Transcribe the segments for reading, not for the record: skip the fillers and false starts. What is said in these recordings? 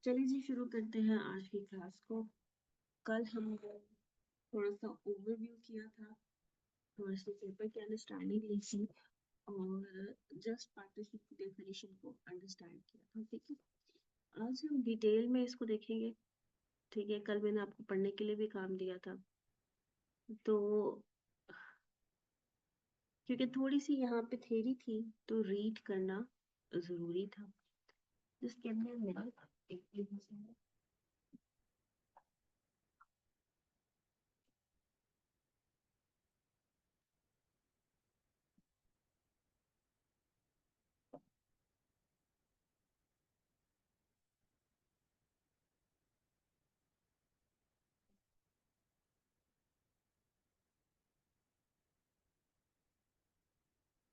चलिए जी शुरू करते हैं आज की क्लास को। कल हमने थोड़ा सा ओवरव्यू किया था, थोड़ा सा पेपर की अंडरस्टैंडिंग ली थी और जस्ट पार्टनरशिप की डेफिनेशन को अंडरस्टैंड किया था। ठीक है, आज हम डिटेल में इसको देखेंगे। ठीक है, कल मैंने आपको पढ़ने के लिए भी काम दिया था, तो क्योंकि थोड़ी सी यहाँ पे थ्योरी थी तो रीड करना जरूरी था। जिसके अंदर मेरा एक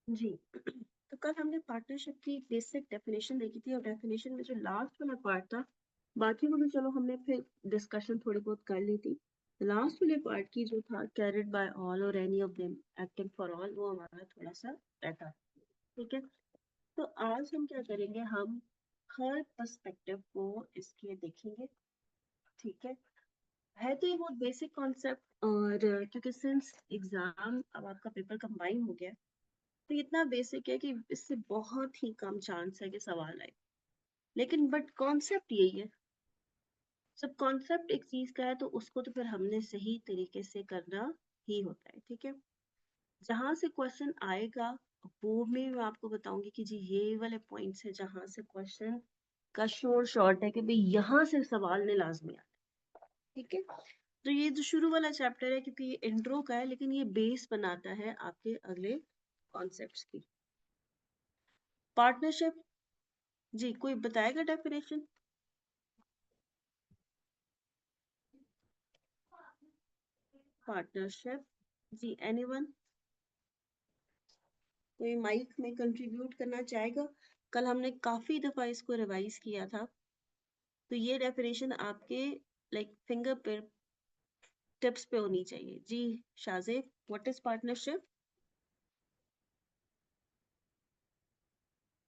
जी तो कल हमने पार्टनरशिप की बेसिक डेफिनेशन देखी थी और डेफिनेशन में जो लास्ट वाला पार्ट था, बाकी वो तो चलो हमने फिर डिस्कशन थोड़ी बहुत कर ली थी। लास्ट वाले पार्ट की जो था कैरिड बाय ऑल और any of them acting for all, वो हमारा थोड़ा सा रहता। ठीक है, तो आज हम क्या करेंगे, हम हर पर्सपेक्टिव को इसके देखेंगे। ठीक है तो ये बहुत बेसिक कॉन्सेप्ट, और क्योंकि सिंस एग्जाम अब आपका पेपर कंबाइन हो गया तो इतना बेसिक है कि इससे बहुत ही कम चांस है कि सवाल आए, लेकिन बट कॉन्सेप्ट यही है। सब कॉन्सेप्ट एक चीज का है तो उसको तो फिर हमने सही तरीके से करना ही होता है। ठीक है, जहां से क्वेश्चन आएगा वो में मैं आपको बताऊंगी कि जी ये वाले पॉइंट्स है जहां से क्वेश्चन का श्योर शॉर्ट है कि भाई यहाँ से सवाल ने लाजमी आना। ठीक है, तो ये जो शुरू वाला चैप्टर है, क्योंकि ये इंट्रो का है लेकिन ये बेस बनाता है आपके अगले कॉन्सेप्ट्स की। पार्टनरशिप, जी कोई बताएगा डेफिनेशन? पार्टनरशिप, जी एनीवन, कोई माइक में कंट्रीब्यूट करना चाहेगा? कल हमने काफी दफा इसको रिवाइज किया था, तो ये डेफिनेशन आपके लाइक फिंगर पे टिप्स पे होनी चाहिए। जी Shahzeb, what is partnership?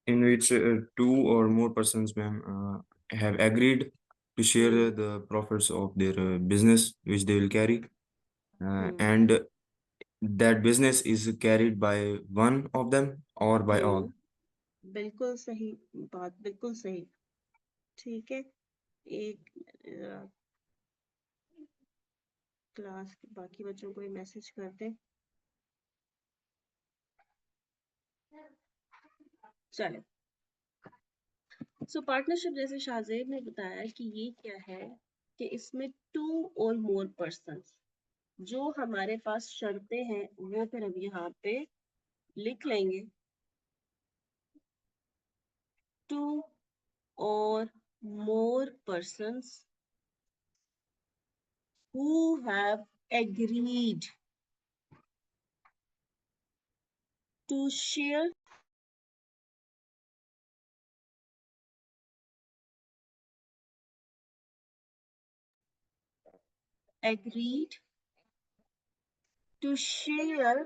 In which two or more persons, ma'am, have agreed to share the profits of their business which they will carry, and that business is carried by one of them or by all. बिल्कुल सही बात, बिल्कुल सही। ठीक है, एक class के बाकी बच्चों को मैसेज कर दें। चले, सो पार्टनरशिप जैसे शाहजेब ने बताया कि ये क्या है, कि इसमें टू और मोर पर्सन्स, जो हमारे पास शर्तें हैं वो फिर अब यहाँ पे लिख लेंगे। टू और मोर persons who have agreed to share agreed to share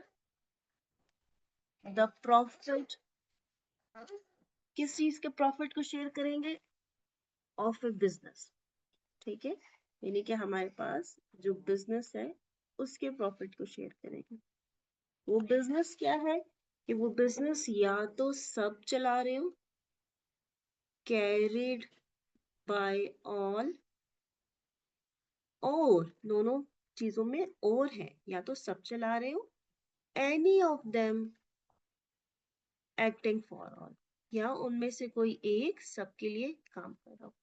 the profit। किस चीज के प्रॉफिट को शेयर करेंगे? Of A business. ठीक है, यानी कि हमारे पास जो बिजनेस है उसके प्रॉफिट को शेयर करेंगे। वो बिजनेस क्या है, कि वो बिजनेस या तो सब चला रहे हो, कैरिड बाय ऑल, और दोनों चीजों में और है, या तो सब चला रहे हो, any of them acting for all, या उनमें से कोई एक सबके लिए काम कर रहा हो।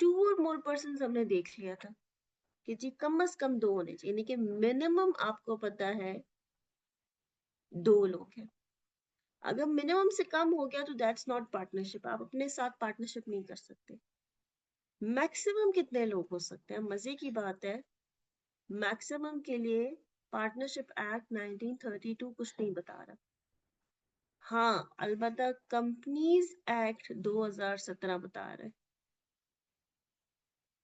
टू और मोर पर्सन हमने देख लिया था कि जी कम से कम दो होने चाहिए, यानी कि मिनिमम आपको पता है दो लोग हैं। अगर मिनिमम से कम हो गया तो दैट्स नॉट पार्टनरशिप, आप अपने साथ पार्टनरशिप नहीं कर सकते। मैक्सिमम कितने लोग हो सकते हैं? मजे की बात है, मैक्सिमम के लिए पार्टनरशिप एक्ट 1932 कुछ नहीं बता रहा। हाँ अलबत्ता कंपनीज एक्ट 2017 बता रहा है।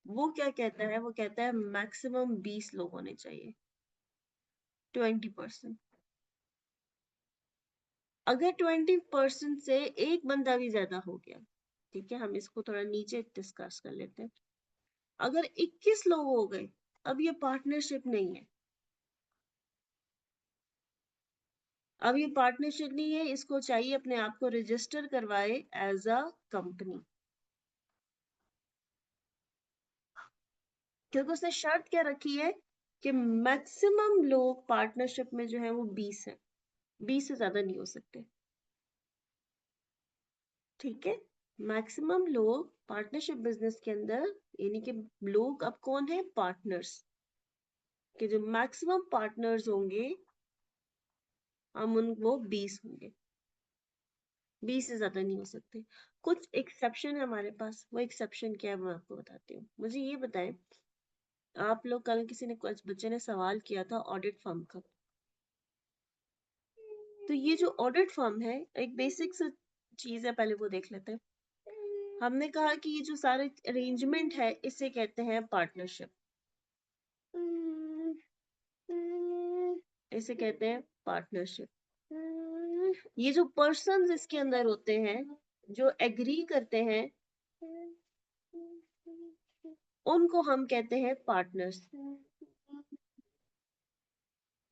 वो क्या कहता है? वो कहता है मैक्सिमम 20 लोग होने चाहिए, 20%। अगर 20% से एक बंदा भी ज्यादा हो गया ठीक है, हम इसको थोड़ा नीचे डिस्कस कर लेते हैं। अगर 21 लोग हो गए, अब ये पार्टनरशिप नहीं है, अब ये पार्टनरशिप नहीं है, इसको चाहिए अपने आप को रजिस्टर करवाए एज अ कंपनी, क्योंकि उसने शर्त क्या रखी है कि मैक्सिमम लोग पार्टनरशिप में जो है वो 20 है, 20 से ज्यादा नहीं हो सकते। ठीक है, मैक्सिमम लोग पार्टनरशिप बिजनेस के अंदर, यानी कि लोग अब कौन है, पार्टनर्स, कि जो मैक्सिमम पार्टनर्स होंगे हम उन वो 20 होंगे, 20 से ज्यादा नहीं हो सकते। कुछ एक्सेप्शन है हमारे पास, वो एक्सेप्शन क्या है मैं आपको बताती हूँ। मुझे ये बताएं, आप लोग कल किसी ने, कुछ बच्चे ने सवाल किया था ऑडिट फर्म का, तो ये जो ऑडिट फर्म है एक बेसिक सा चीज है, पहले वो देख लेते हैं। हमने कहा कि ये जो सारे अरेंजमेंट है इसे कहते हैं पार्टनरशिप, इसे कहते हैं पार्टनरशिप। ये जो पर्सन्स इसके अंदर होते हैं जो एग्री करते हैं उनको हम कहते हैं पार्टनर्स,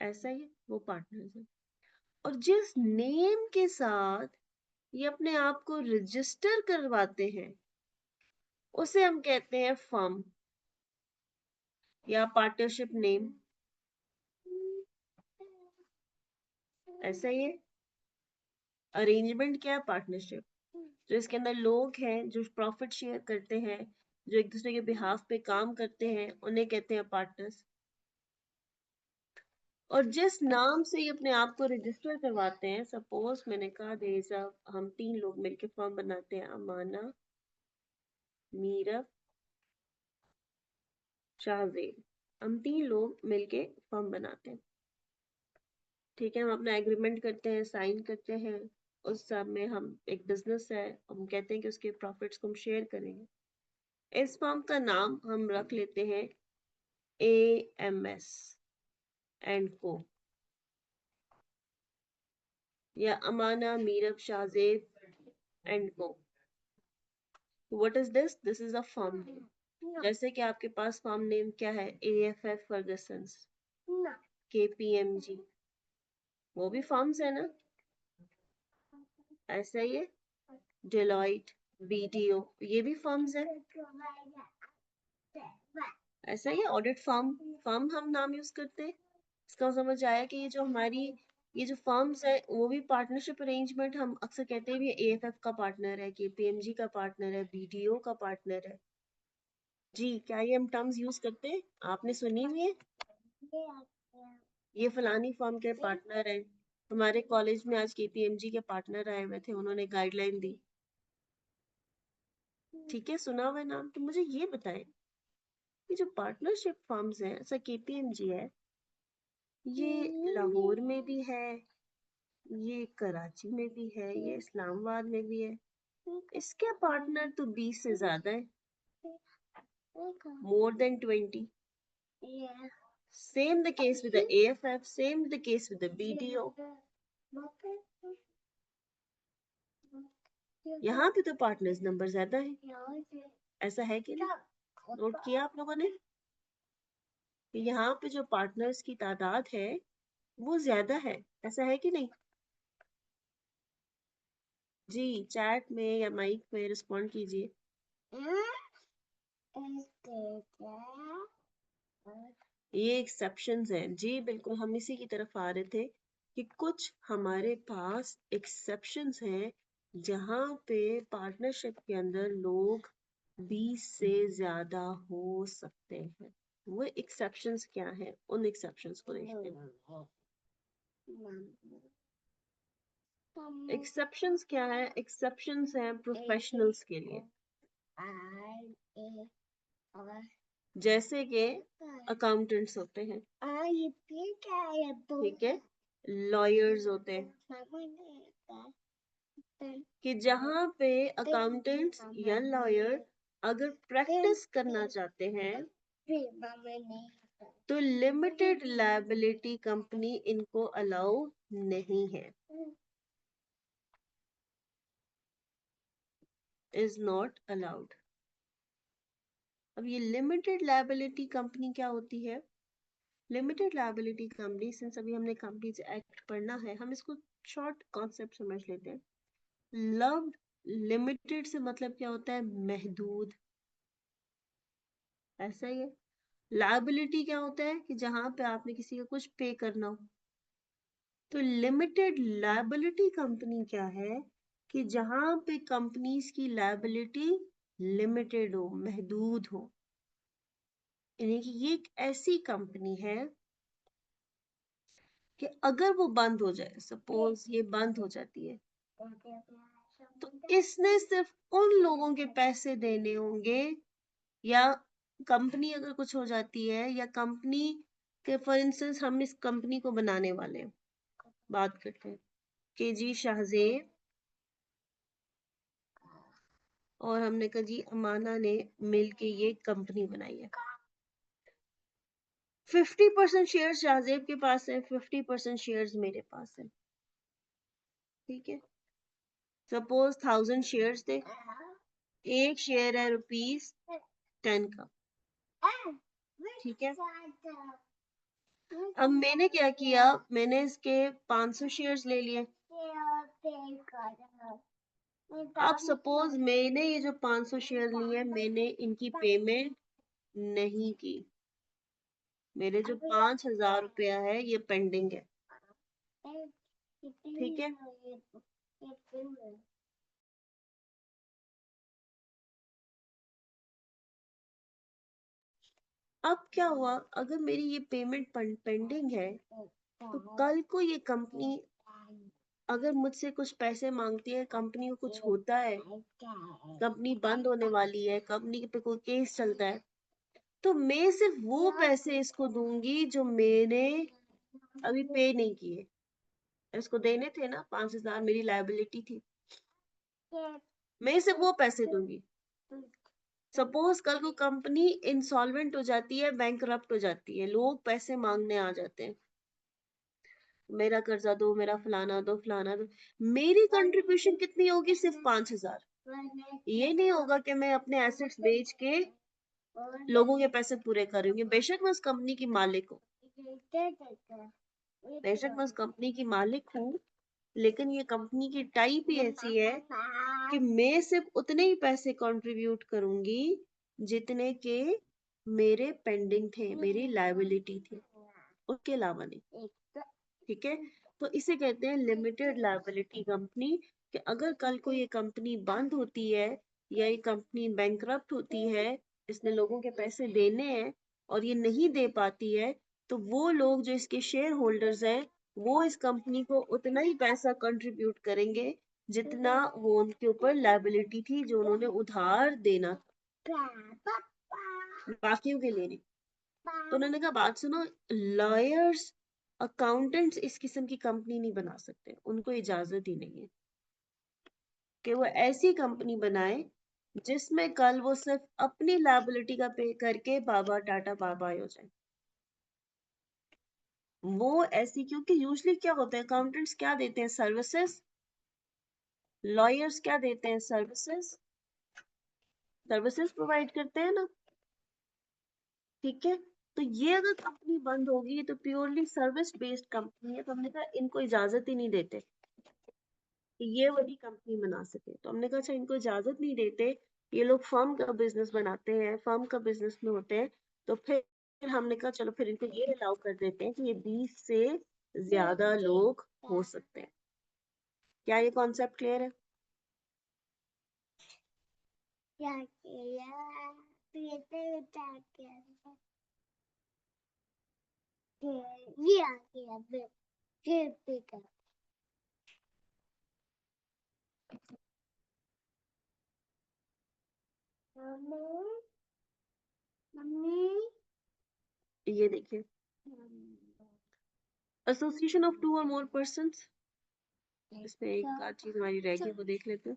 ऐसा ही वो पार्टनर्स है। और जिस नेम के साथ ये अपने आप को रजिस्टर करवाते हैं उसे हम कहते हैं फर्म या पार्टनरशिप नेम, ऐसा ही है। अरेंजमेंट क्या है, पार्टनरशिप, जो इसके अंदर लोग हैं जो प्रॉफिट शेयर करते हैं, जो एक दूसरे के बिहाफ पे काम करते हैं, उन्हें कहते हैं पार्टनर्स। और जिस नाम से ये अपने आप को रजिस्टर करवाते हैं, सपोज मैंने कहा देजा, हम 3 लोग मिलके फर्म बनाते हैं, अमाना, मीरब, शाहजेब, हम 3 लोग मिलके फर्म बनाते हैं। ठीक है, हम अपना एग्रीमेंट करते हैं, साइन करते हैं, उस सब में हम एक बिजनेस है, हम कहते हैं कि उसके प्रॉफिट्स को हम शेयर करेंगे। इस फर्म का नाम हम रख लेते हैं AMS एंड को, या अमाना मीरब शाहजेब एंड को। What is this, this is a firm name. जैसे कि आपके पास फर्म नेम क्या है, AFF फर्गसंस, KPMG, वो भी फर्म्स है ना, ऐसा ही है। डेलॉइट, BDO, ये भी फर्म्स है, ऐसा ही है। ऑडिट फर्म, फर्म हम नाम यूज करते हैं। इसका समझ आया कि ये जो हमारी ये जो फर्म्स है वो भी पार्टनरशिप अरेंजमेंट, हम अक्सर कहते हैं भी AFF का पार्टनर है, KPMG का पार्टनर है, BDO का पार्टनर है। जी, क्या ये हम टर्म्स यूज करते हैं, आपने सुनी हुई है, ये फलानी फर्म के पार्टनर है। हमारे कॉलेज में आज KPMG के पार्टनर आए हुए थे, उन्होंने गाइडलाइन दी। ठीक है, सुना हुआ है नाम। तो मुझे ये बताएं, ये जो पार्टनरशिप फर्म्स हैं, ऐसा KPMG है, ये लाहौर में भी है, ये कराची में भी है, ये इस्लामाबाद में भी है। इसके पार्टनर तो 20 से ज्यादा है, more than 20. Same the case with the AFF, same the case with the BDO. यहाँ पे तो पार्टनर्स नंबर ज्यादा है, ऐसा है कि नहीं, नोट किया आप लोगों ने कि यहाँ पे जो पार्टनर्स की तादाद है वो ज्यादा है, ऐसा है कि नहीं। जी, चैट में या माइक में रिस्पॉन्ड कीजिए। ये एक्सेप्शंस हैं जी, बिल्कुल हम इसी की तरफ आ रहे थे कि कुछ हमारे पास एक्सेप्शंस हैं जहाँ पे पार्टनरशिप के अंदर लोग 20 से ज्यादा हो सकते हैं। वो एक्सेप्शंस क्या है, उन एक्सेप्शंस को देखते हैं। एक्सेप्शंस क्या है, एक्सेप्शंस हैं प्रोफेशनल्स के लिए, जैसे कि अकाउंटेंट्स होते हैं, ठीक है, लॉयर्स होते हैं, कि जहाँ पे अकाउंटेंट्स या लॉयर अगर प्रैक्टिस करना चाहते हैं तो लिमिटेड लायबिलिटी कंपनी इनको अलाउ नहीं है। Is not allowed. अब ये लिमिटेड लायबिलिटी कंपनी क्या होती है? लिमिटेड लायबिलिटी कंपनी, सिंस अभी हमने कंपनीज एक्ट पढ़ना है, हम इसको शॉर्ट कॉन्सेप्ट समझ लेते हैं। लव लिमिटेड से मतलब क्या होता है? महदूद, ऐसा ही है। लायबिलिटी क्या होता है? कि जहां पे आपने किसी का कुछ पे करना हो। तो लिमिटेड लायबिलिटी कंपनी क्या है? कि जहां पे कंपनीज की लायबिलिटी लिमिटेड हो, महदूद हो। यानी कि ये एक ऐसी कंपनी है कि अगर वो बंद हो जाए, सपोज ये बंद हो जाती है, तो इसने सिर्फ उन लोगों के पैसे देने होंगे, या कंपनी अगर कुछ हो जाती है, या कंपनी के फॉर इंस्टेंस हम इस कंपनी को बनाने वाले हैं, बात करते हैं केजी शाहजेब, और हमने कहा जी अमाना ने मिलके ये कंपनी बनाई है। 50% शेयर शाहजेब के पास है, 50% शेयर्स मेरे पास है, ठीक है। सपोज 1000 शेयर्स थे, एक शेयर है ₹10 का, ठीक है। अब मैंने क्या किया, मैंने इसके 500 शेयर्स ले लिए। अब सपोज मैंने ये जो 500 शेयर लिए, मैंने इनकी पेमेंट नहीं की, मेरे जो 5000 रुपया है ये पेंडिंग है, ठीक है। अब क्या हुआ, अगर मेरी ये पेमेंट पेंडिंग है, तो कल को ये कंपनी अगर मुझसे कुछ पैसे मांगती है, कंपनी को कुछ होता है, कंपनी बंद होने वाली है, कंपनी पे कोई केस चलता है, तो मैं सिर्फ वो पैसे इसको दूंगी जो मैंने अभी पे नहीं किए। इसको देने थे ना 5000, मेरी लायबिलिटी थी, मैं सिर्फ वो पैसे दूंगी। सपोज कल को कंपनी इंसॉल्वेंट हो जाती है, बैंकरप्ट हो जाती है, लोग पैसे मांगने आ जाते हैं, मेरा कर्जा दो, मेरा फलाना दो, फलाना दो, मेरी कंट्रीब्यूशन कितनी होगी? सिर्फ 5000। ये नहीं होगा कि मैं अपने एसेट्स बेच के लोगों के पैसे पूरे करूंगी। बेशक मैं उस कंपनी की मालिक हूँ, बेशक मैं उस कंपनी की मालिक हूँ, लेकिन ये कंपनी की टाइप ही ऐसी है कि मैं सिर्फ उतने ही पैसे कंट्रीब्यूट करूंगी जितने के मेरे पेंडिंग थे, मेरी लायबिलिटी थी, उसके अलावा नहीं, ठीक है। तो इसे कहते हैं लिमिटेड लायबिलिटी कंपनी, कि अगर कल को ये कंपनी बंद होती है, या ये कंपनी बैंकरप्ट होती है, इसने लोगों के पैसे देने हैं और ये नहीं दे पाती है, तो वो लोग जो इसके शेयर होल्डर्स हैं, वो इस कंपनी को उतना ही पैसा कंट्रीब्यूट करेंगे जितना वो उनके ऊपर लायबिलिटी थी, जो उन्होंने उधार देना था, बाकियों के लिए नहीं। तो उन्होंने कहा बात सुनो, लॉयर्स अकाउंटेंट्स इस किस्म की कंपनी नहीं बना सकते, उनको इजाजत ही नहीं है कि वो ऐसी कंपनी बनाए जिसमें कल वो सिर्फ अपनी लायबिलिटी का पे करके बाबा टाटा बाबा हो जाए। वो ऐसी, क्योंकि यूजली क्या होता है, अकाउंटेंट्स क्या देते हैं? सर्विसेज। लॉयर्स क्या देते हैं? सर्विसेज। सर्विसेज प्रोवाइड करते हैं ना, ठीक है। तो ये अगर कंपनी बंद होगी तो प्योरली सर्विस बेस्ड कंपनी है, तो हमने कहा इनको इजाजत ही नहीं देते कि ये वाली कंपनी बना सके। तो हमने कहा अच्छा इनको इजाजत नहीं देते, ये लोग फर्म का बिजनेस बनाते हैं, फर्म का बिजनेस में होते हैं, तो फिर हमने कहा चलो फिर इनको ये अलाउ कर देते हैं कि ये 20 से ज्यादा लोग हो सकते हैं। क्या ये कॉन्सेप्ट क्लियर है? ये देखिए, एसोसिएशन ऑफ 2 और मोर पर्सन्स, इसमें एक आध चीज हमारी रह गई, वो देख लेते हैं।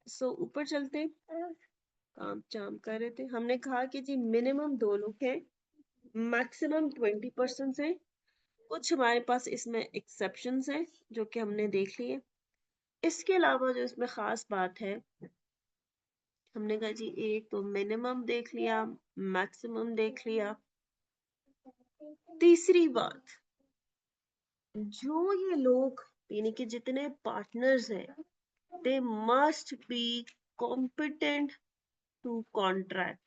सो ऊपर चलते हैं, काम चाम कर रहे थे, हमने कहा कि जी मिनिमम 2 लोग हैं, मैक्सिमम 20% है। कुछ हमारे पास इसमें एक्सेप्शंस हैं जो कि हमने देख लिए। इसके अलावा जो इसमें खास बात है, हमने कहा जी एक तो मिनिमम देख लिया, मैक्सिमम देख लिया। तीसरी बात, जो ये लोग यानी कि जितने पार्टनर्स हैं, they must be competent to contract.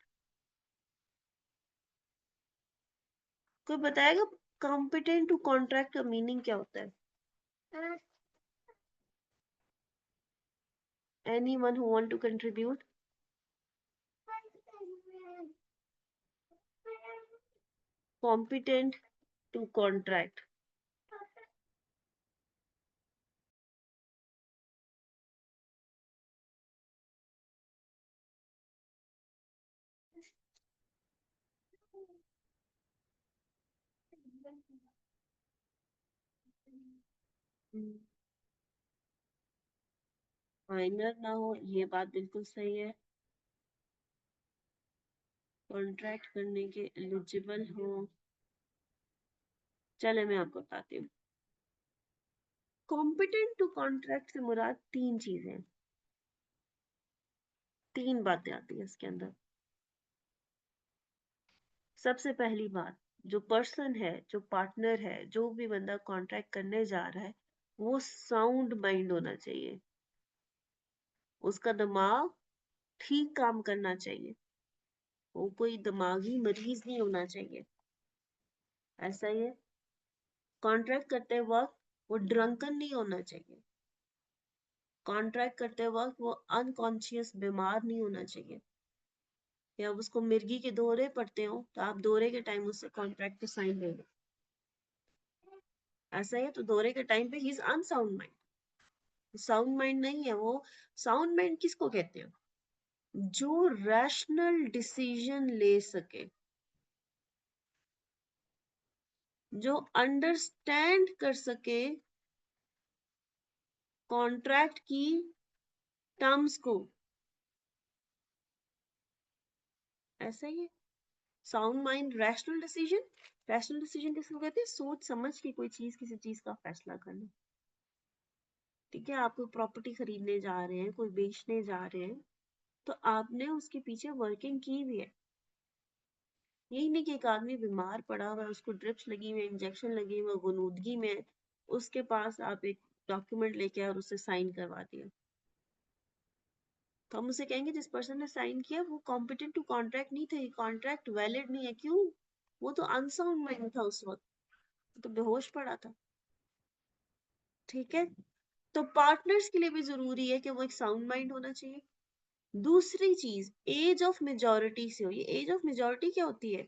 कोई बताएगा कॉम्पिटेंट टू कॉन्ट्रैक्ट का मीनिंग क्या होता है? Anyone who want to contribute? Competent to contract. Minor ना हो, ये बात बिल्कुल सही है। कॉन्ट्रैक्ट करने के एलिजिबल हो। चले मैं आपको बताती हूँ। कॉम्पिटेंट टू कॉन्ट्रैक्ट से मुराद तीन चीजें, तीन बातें आती है इसके अंदर। सबसे पहली बात, जो पर्सन है, जो पार्टनर है, जो भी बंदा कॉन्ट्रैक्ट करने जा रहा है, वो साउंड माइंड होना चाहिए। उसका दिमाग ठीक काम करना चाहिए। वो कोई दिमागी मरीज नहीं होना चाहिए। ऐसा ही है, कॉन्ट्रैक्ट करते वक्त वो ड्रंकन नहीं होना चाहिए। कॉन्ट्रैक्ट करते वक्त वो अनकॉन्शियस बीमार नहीं होना चाहिए। या उसको मिर्गी के दौरे पड़ते हो तो आप दौरे के टाइम उससे कॉन्ट्रैक्ट पे साइन ले लो। ऐसा ही है, तो दौरे के टाइम पे he is unsound mind. Sound mind नहीं है वो। साउंड माइंड किसको कहते हैं? जो रैशनल डिसीजन ले सके, जो अंडरस्टैंड कर सके कॉन्ट्रैक्ट की टर्म्स को। ऐसा ही है, sound mind, rational decision. Rational decision किसको कहते हैं? सोच समझ के कोई चीज, किसी चीज का फैसला करना। ठीक है, आप कोई प्रॉपर्टी खरीदने जा रहे हैं, कोई बेचने जा रहे हैं, तो आपने उसके पीछे वर्किंग की भी है। यही नहीं कि एक आदमी बीमार पड़ा हुआ है, उसको ड्रिप्स लगी हुई, इंजेक्शन लगी हुई, गुनूदगी में, उसके पास आप एक डॉक्यूमेंट लेके आए और उससे साइन करवा दिया, तो हम उसे कहेंगे जिस पर्सन ने साइन किया वो कॉम्पिटेंट टू कॉन्ट्रैक्ट नहीं थे, कॉन्ट्रैक्ट वैलिड नहीं है। क्यों? वो तो अनसाउंड माइंड था उस वक्त, तो बेहोश पड़ा था। ठीक है, तो पार्टनर्स के लिए भी जरूरी है कि वो एक साउंड माइंड होना चाहिए। दूसरी चीज, एज ऑफ मेजोरिटी से हो। ये एज ऑफ मेजोरिटी क्या होती है?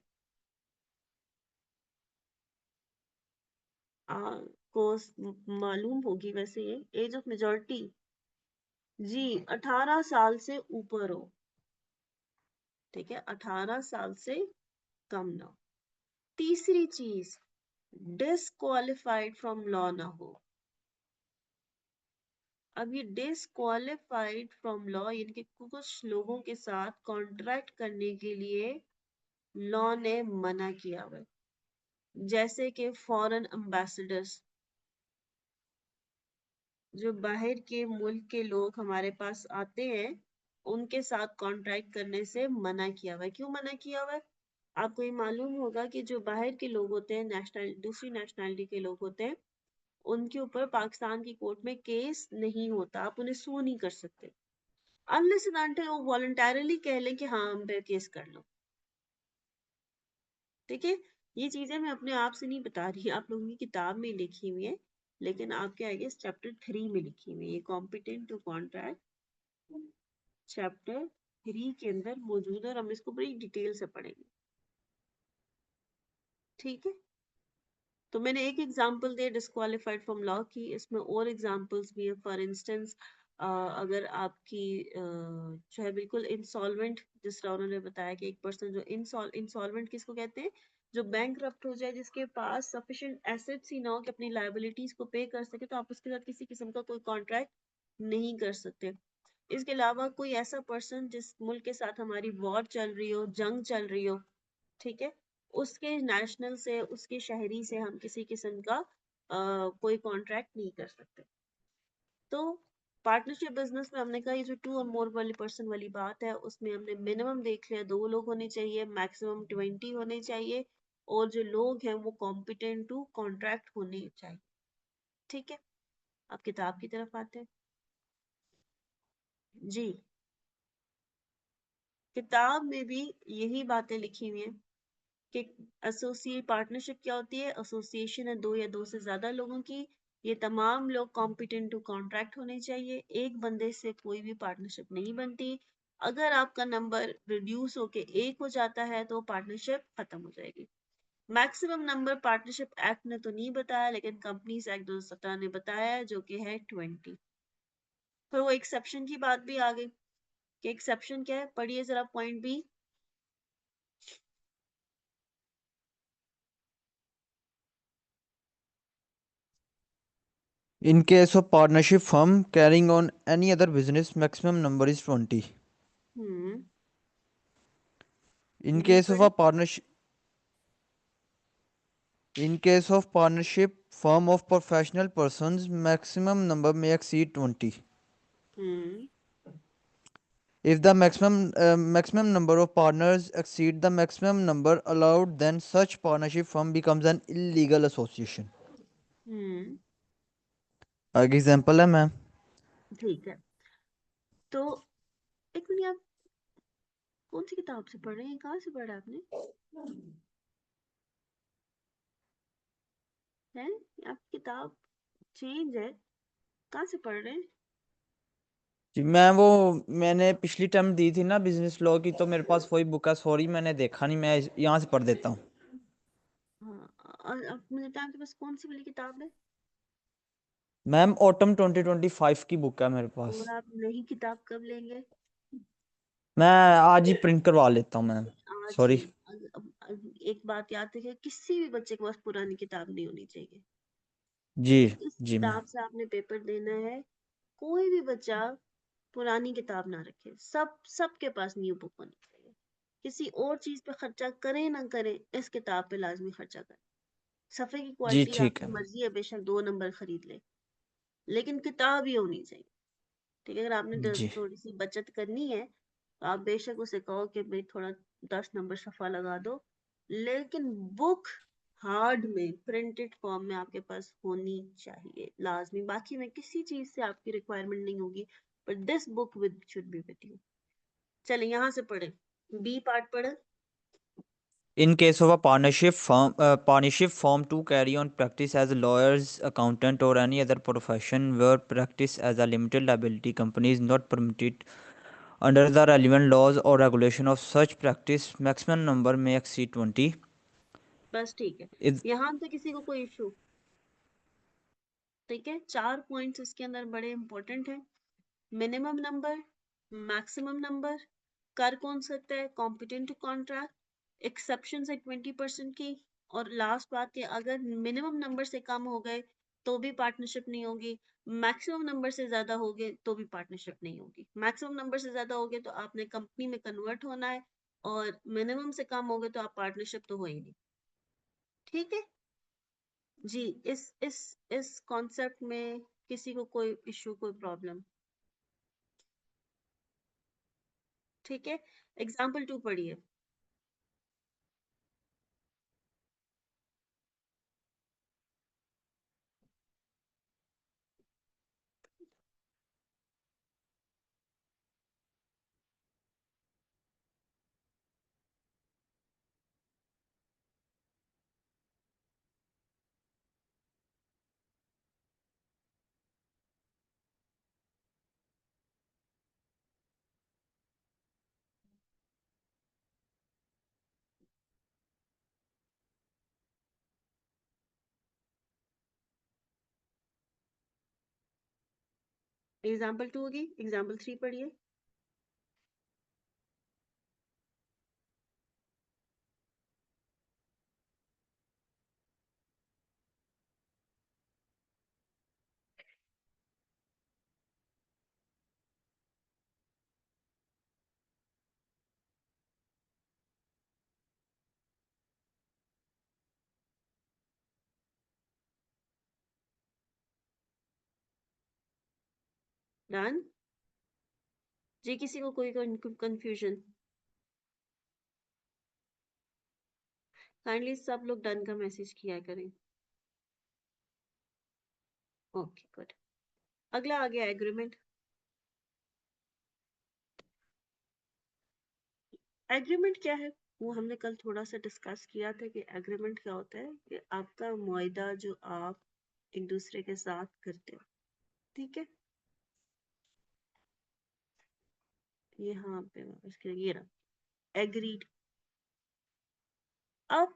को मालूम होगी वैसे, ये एज ऑफ मेजोरिटी जी 18 साल से ऊपर हो। ठीक है, 18 साल से कम ना हो। तीसरी चीज, डिसक्वालिफाइड फ्रॉम लॉ ना हो। अब ये डिसक्वालिफाइड फ्रॉम लॉ यानी कि कुछ लोगों के साथ कॉन्ट्रैक्ट करने के लिए लॉ ने मना किया हुआ है, जैसे कि फॉरेन एम्बेसडर्स, जो बाहर के मुल्क के लोग हमारे पास आते हैं, उनके साथ कॉन्ट्रैक्ट करने से मना किया हुआ है। क्यों मना किया हुआ है? आपको ये मालूम होगा कि जो बाहर के लोग होते हैं, नेशनल दूसरी नेशनैलिटी के लोग होते हैं, उनके ऊपर पाकिस्तान की कोर्ट में केस नहीं होता, आप उन्हें सू नहीं कर सकते अनलेस एंड अनटिल वो वॉलंटरली कह लें कि हाँ हम पे केस कर लो। ठीक है, ये चीजें मैं अपने आप से नहीं बता रही, आप लोगों की किताब में लिखी हुई है, लेकिन आपके आगे चैप्टर 3 में लिखी हुई है। ये कॉम्पिटेंट टू कॉन्ट्रैक्ट चैप्टर 3 के अंदर मौजूद है और हम इसको बड़ी डिटेल से पढ़ेंगे। ठीक है, तो मैंने एक एग्जांपल दिया डिस्क्वालिफाइड फ्रॉम लॉ की, इसमें और एग्जांपल्स भी है। फॉर इंस्टेंस, अगर आपकी जो है बिल्कुल इंसॉल्वेंट, जिस तरह उन्होंने बताया कि एक पर्सन जो इंसॉल्वेंट किसको कहते हैं? जो बैंक हो जाए, जिसके पास सफिशिएंट एसेट्स ही ना हो कि अपनी लायबिलिटीज को पे कर सके, तो आप उसके साथ किसी किस्म का कोई कॉन्ट्रैक्ट नहीं कर सकते। इसके अलावा कोई ऐसा पर्सन जिस मुल्क के साथ हमारी वॉर चल रही हो, जंग चल रही हो, ठीक है, उसके नेशनल से, उसके शहरी से हम किसी किस्म का कोई कॉन्ट्रैक्ट नहीं कर सकते। तो पार्टनरशिप बिजनेस में हमने कहा ये जो 2 और मोर वाली पर्सन वाली बात है उसमें हमने मिनिमम देख लिया 2 लोग होने चाहिए, मैक्सिमम 20 होने चाहिए और जो लोग हैं वो कॉम्पिटेंट टू कॉन्ट्रैक्ट होने चाहिए। ठीक है, अब किताब की तरफ आते हैं। जी, किताब में भी यही बातें लिखी हुई हैं कि एसोसिएट पार्टनरशिप क्या होती है। एसोसिएशन है दो या दो से ज्यादा लोगों की। ये तमाम लोग कॉम्पिटेंट टू कॉन्ट्रैक्ट होने चाहिए। एक बंदे से कोई भी पार्टनरशिप नहीं बनती। अगर आपका नंबर रिड्यूस होके 1 हो जाता है तो पार्टनरशिप खत्म हो जाएगी। मैक्सिमम नंबर पार्टनरशिप एक्ट ने तो नहीं बताया लेकिन कंपनीज एक्ट 2017 ने बताया है जो कि है 20। फिर वो एक्सेप्शन की बात भी आ गई कि एक्सेप्शन क्या है, पढ़िए जरा point B. In case of partnership firm carrying on any other business, maximum number is 20. Hmm, In B case of पढ़े। a partnership, in case of partnership firm of professional persons, maximum number may exceed 20. Hmm, If the maximum number of partners exceed the maximum number allowed, then such partnership firm becomes an illegal association. हम्म, आगे example है ma'am. ठीक है। तो एक minute, आप कौन सी किताब से पढ़ रहे हैं, कहाँ से पढ़ा आपने? हैं, आपकी किताब चेंज है, कहाँ से पढ़ रहे हैं? जी मैं वो मैंने पिछली टाइम दी थी ना बिजनेस लॉ की, तो मेरे पास वही बुक है। सॉरी मैंने देखा नहीं, मैं यहाँ से पढ़ देता हूँ। हाँ, और अब मुझे टाइम के पास कौन सी वाली किताब है? मैम ऑटम 2025 की बुक है मेरे पास। और आप नई किताब कब लेंगे? मैं आज ही प्रिंट करवा लेता हूँ मैम। आज ही। सॉरी। एक बात याद रखिए, किसी भी बच्चे के पास पुरानी किताब नहीं होनी चाहिए। जी। इस जी मैम। किताब से आपने पेपर देना है। कोई भी बच्चा पुरानी किताब ना रखे, सबके पास न्यू बुक होनी चाहिए। किसी और चीज पे खर्चा करें ना करें, इस किताब पे लाजमी खर्चा करें। सफे की जी क्वालिटी ठीक आपकी है। मर्जी है, बेशक 2 नंबर खरीद ले, लेकिन किताब ही होनी चाहिए। ठीक है, अगर आपने जी थोड़ी सी बचत करनी है तो आप बेशक उसे कहो कि भाई थोड़ा 10 नंबर सफा लगा दो, लेकिन बुक हार्ड में प्रिंटेड फॉर्म में आपके पास होनी चाहिए लाजमी। बाकी में किसी चीज से आपकी रिक्वायरमेंट नहीं होगी, पर this book with should be with you. चले यहाँ से पढ़े, बी पार्ट पढ़े। In case of a partnership firm to carry on practice as a lawyers, accountant, or any other profession where practice as a limited liability company is not permitted under the relevant laws or regulation of such practice, maximum number may exceed 20. बस ठीक है, Is यहाँ पे किसी को कोई issue? ठीक है, 4 पॉइंट्स इसके अंदर बड़े इंपॉर्टेंट हैं। मिनिमम नंबर, मैक्सिमम नंबर, कर कौन सकता है, कॉम्पिटेंट टू कॉन्ट्रैक्ट, एक्सेप्शन है 20% की, और लास्ट बात है अगर मिनिमम नंबर से कम हो गए तो भी पार्टनरशिप नहीं होगी, मैक्सिमम नंबर से ज्यादा हो गए तो भी पार्टनरशिप नहीं होगी। मैक्सिमम नंबर से ज्यादा हो गए तो आपने कंपनी में कन्वर्ट होना है, और मिनिमम से कम हो गए तो आप पार्टनरशिप तो हो ही नहीं। ठीक है जी। इस कॉन्सेप्ट में किसी को कोई इशू, कोई प्रॉब्लम? ठीक है, एग्जाम्पल 2 पढ़िए। एग्जाम्पल 2 होगी, एग्जाम्पल 3 पढ़िए। डन जी? किसी को कोई कंफ्यूजन? काइंडली सब लोग डन का मैसेज किया करें। Okay good. अगला आ गया एग्रीमेंट। एग्रीमेंट क्या है वो हमने कल थोड़ा सा डिस्कस किया था कि एग्रीमेंट क्या होता है कि आपका मुआहदा जो आप एक दूसरे के साथ करते हो, ठीक है? यहाँ पे वापस करिए, ये रहा एग्रीड। अब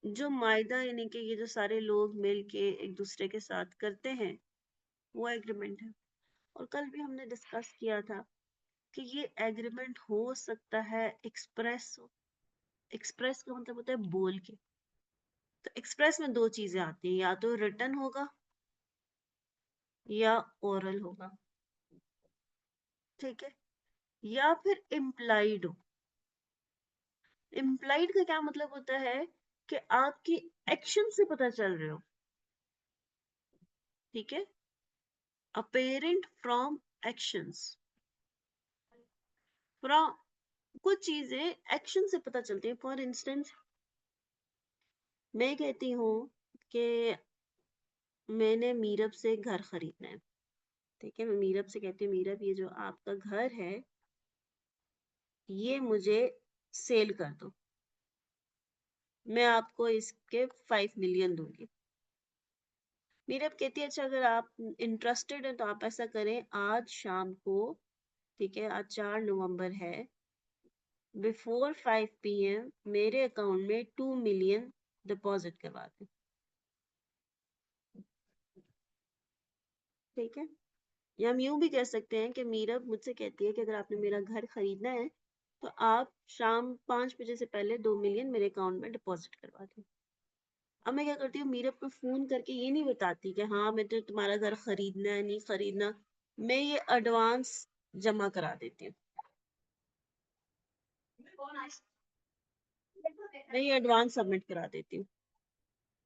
जो मुआहदा यानी कि ये जो सारे लोग मिलके एक दूसरे के साथ करते हैं वो एग्रीमेंट है। और कल भी हमने डिस्कस किया था कि ये एग्रीमेंट हो सकता है एक्सप्रेस। एक्सप्रेस का मतलब होता है बोल के। तो एक्सप्रेस में दो चीजें आती हैं, या तो रिटन होगा या ओरल होगा, ठीक है? या फिर इम्प्लाइड हो। इम्प्लाइड का क्या मतलब होता है कि आपकी एक्शन से पता चल रहे हो, ठीक है? Apparent from actions. फ्रॉम कुछ चीजें एक्शन से पता चलती है। फॉर इंस्टेंस मैं कहती हूँ कि मैंने मीरब से घर खरीदना है, ठीक है? मैं मीरब से कहती हूँ मीरब ये जो आपका घर है ये मुझे सेल कर दो, मैं आपको इसके 5 मिलियन दूंगी। मीरब कहती है अच्छा अगर आप इंटरेस्टेड हैं तो आप ऐसा करें आज शाम को, ठीक है, आज 4 नवंबर है, बिफोर 5 PM मेरे अकाउंट में 2 मिलियन डिपॉजिट करवा दें, ठीक है? या हम यूं भी कह सकते हैं कि मीरब मुझसे कहती है कि अगर आपने मेरा घर खरीदना है तो आप शाम 5 बजे से पहले 2 मिलियन मेरे अकाउंट में डिपॉजिट करवा दें। अब मैं क्या करती हूँ मीरब को फोन करके ये नहीं बताती कि हाँ मैं तो तुम्हारा घर खरीदना है नहीं खरीदना, मैं ये एडवांस जमा करा देती हूँ। मैं ये एडवांस सबमिट करा देती हूँ,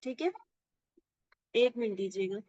ठीक है? 1 मिनट दीजिएगा।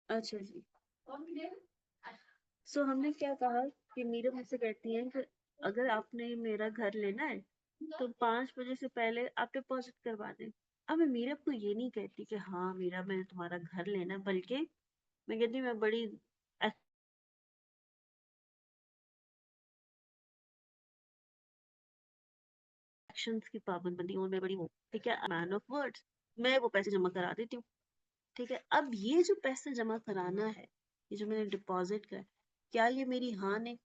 अच्छा जी। सो हमने क्या कहा कि मीरा मुझसे कहती हैं कि अगर आपने मेरा घर लेना है तो 5 बजे से पहले आप डिपॉजिट करवा दें। अब मैं मीरा को ये नहीं कहती कि हाँ मीरा मैंने तुम्हारा घर लेना है, बल्कि मैं कहती हूँ मैं बड़ी एक्शंस की पाबंद बनी हूँ, मैं बड़ी हूँ, ठीक है, मैन ऑफ वर्ड्स। मैं वो पैसे जमा करा देती हूँ, ठीक है। अब ये जो पैसे जमा कराना है, ये जो मैंने डिपॉजिट का, क्या ये मेरी हाँ ने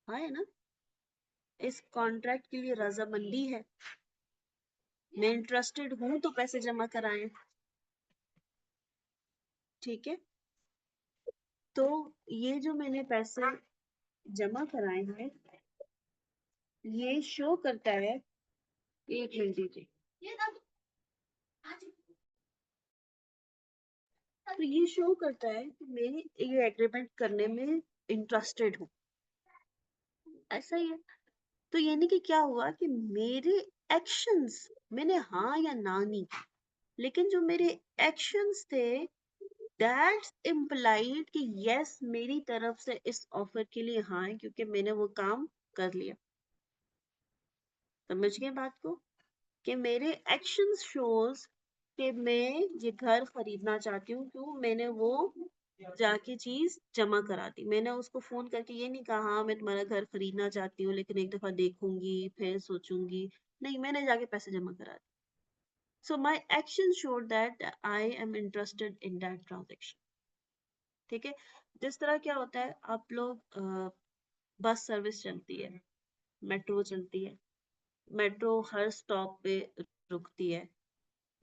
हाँ है ना? इस कॉन्ट्रैक्ट के लिए रजामंदी है, मैं इंटरेस्टेड हूं तो पैसे जमा कराएं, ठीक है। तो ये जो मैंने पैसे जमा कराए हैं, ये शो करता है, एक मिनट दीजिए, तो ये शो करता है कि मेरी ये एग्रीमेंट करने में इंटरेस्टेड हूँ, ऐसा ही है। तो यानी कि क्या हुआ कि मेरे एक्शंस, मैंने हाँ या ना नहीं, लेकिन जो मेरे एक्शंस थे दैट्स इम्प्लाइड कि यस मेरी तरफ से इस ऑफर के लिए हाँ है, क्योंकि मैंने वो काम कर लिया। समझ गए बात को? कि मेरे एक्शंस शोज कि मैं ये घर खरीदना चाहती हूँ, क्यों मैंने वो जाके चीज जमा करा दी। मैंने उसको फोन करके ये नहीं कहा हाँ मैं तुम्हारा घर खरीदना चाहती हूँ लेकिन एक दफा देखूंगी फिर सोचूंगी, नहीं, मैंने जाके पैसे जमा करा दिए। So my action showed that I am interested in that transaction, ठीक है। जिस तरह क्या होता है, आप लोग बस सर्विस चलती है, मेट्रो चलती है, मेट्रो हर स्टॉप पे रुकती है,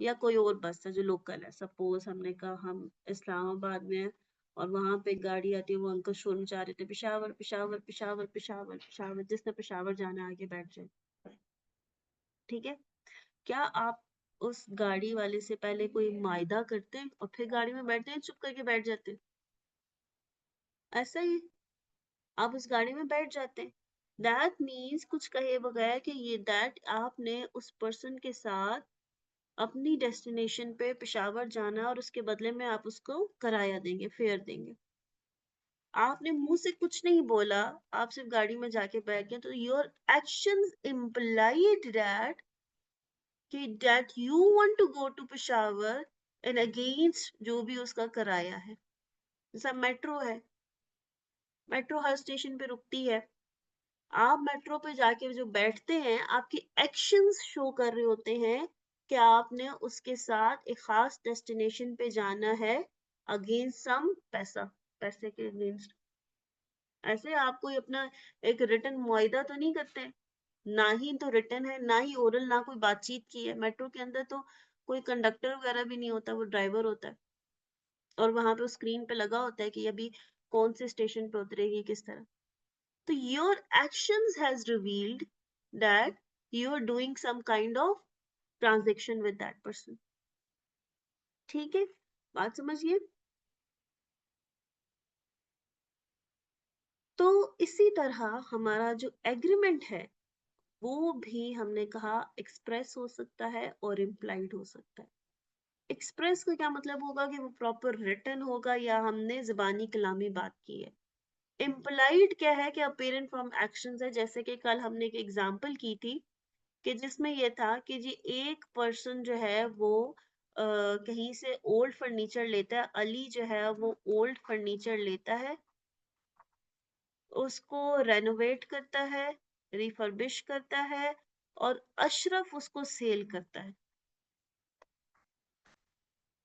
या कोई और बस है जो लोकल है। सपोज हमने कहा हम इस्लामाबाद में है और वहां पे गाड़ी आती है, वो अंकल शोर मचा रहे थे पिशावर पिशावर पिशावर पिशावर पिशावर, जिसने पिशावर जाना आगे बैठ जाए, ठीक है। क्या आप उस गाड़ी वाले से पहले कोई मायदा करते हैं और फिर गाड़ी में बैठते हैं, चुप करके बैठ जाते हैं? ऐसा ही आप उस गाड़ी में बैठ जाते हैं, दैट मीन्स कुछ कहे बगैर कि ये दैट आपने उस पर्सन के साथ अपनी डेस्टिनेशन पे पेशावर जाना और उसके बदले में आप उसको किराया देंगे, फेयर देंगे। आपने मुंह से कुछ नहीं बोला, आप सिर्फ गाड़ी में जाके बैठ गए, तो योर एक्शंस इम्प्लाइड दैट कि that you want to go to Peshawar and against जो भी उसका किराया है। जैसा मेट्रो है, मेट्रो हर स्टेशन पे रुकती है, आप मेट्रो पे जाके जो बैठते हैं, आपके एक्शंस शो कर रहे होते हैं कि आपने उसके साथ एक खास डेस्टिनेशन पे जाना है अगेंस्ट सम पैसा, पैसे के अगेंस्ट। ऐसे आप कोई अपना एक रिटर्न मुआयदा तो नहीं करते, ना ही तो रिटर्न है, ना ही ओरल, ना कोई बातचीत की है। मेट्रो के अंदर तो कोई कंडक्टर वगैरह भी नहीं होता, वो ड्राइवर होता है, और वहां पे स्क्रीन पे लगा होता है कि अभी कौन से स्टेशन पे उतरेगी, किस तरह। So your actions has revealed that you are doing some kind of transaction with that person. ठीक है, बात समझिए। तो इसी तरह हमारा जो एग्रीमेंट है वो भी हमने कहा एक्सप्रेस हो सकता है और इम्प्लाइड हो सकता है। एक्सप्रेस का क्या मतलब होगा कि वो प्रॉपर रिटन होगा या हमने जुबानी कलामी बात की है। इम्प्लाइड क्या है कि अपेरेंट फ्रॉम एक्शंस है, जैसे कि कल हमने एक एग्जांपल की थी कि जिसमें ये था कि जी एक पर्सन जो है वो कहीं से ओल्ड फर्नीचर लेता है, अली जो है वो ओल्ड फर्नीचर लेता है, उसको रेनोवेट करता है, रिफर्बिश करता है, और अशरफ उसको सेल करता है,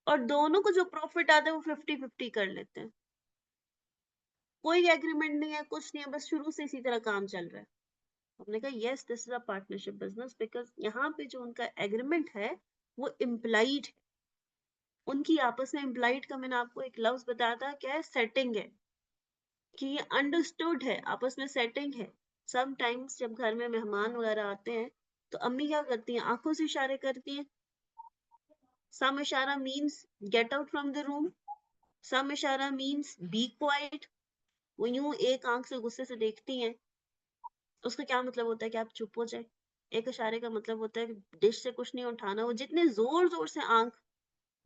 और दोनों को जो प्रॉफिट आता है वो 50-50 कर लेते हैं। कोई एग्रीमेंट नहीं है, कुछ नहीं है, बस शुरू से इसी तरह काम चल रहा है। हमने कहा yes this is a partnership business, because यहाँ पे जो उनका एग्रीमेंट है वो इम्प्लाइड है। उनकी आपस में इम्प्लाइड का मैंने आपको एक लफ्ज बताया था, क्या है, सेटिंग है, कि ये अंडरस्टूड है, आपस में सेटिंग है। समटाइम्स जब घर में मेहमान वगैरह आते हैं तो अम्मी क्या करती हैं, आंखों से इशारे करती हैं। सम इशारा means get out from the room, some इशारा मीन्स बी क्वाइट। वो यूं एक आंख से गुस्से से देखती हैं, उसका क्या मतलब होता है कि आप चुप हो जाए। एक इशारे का मतलब होता है कि डिश से कुछ नहीं उठाना। वो जितने जोर जोर से आंख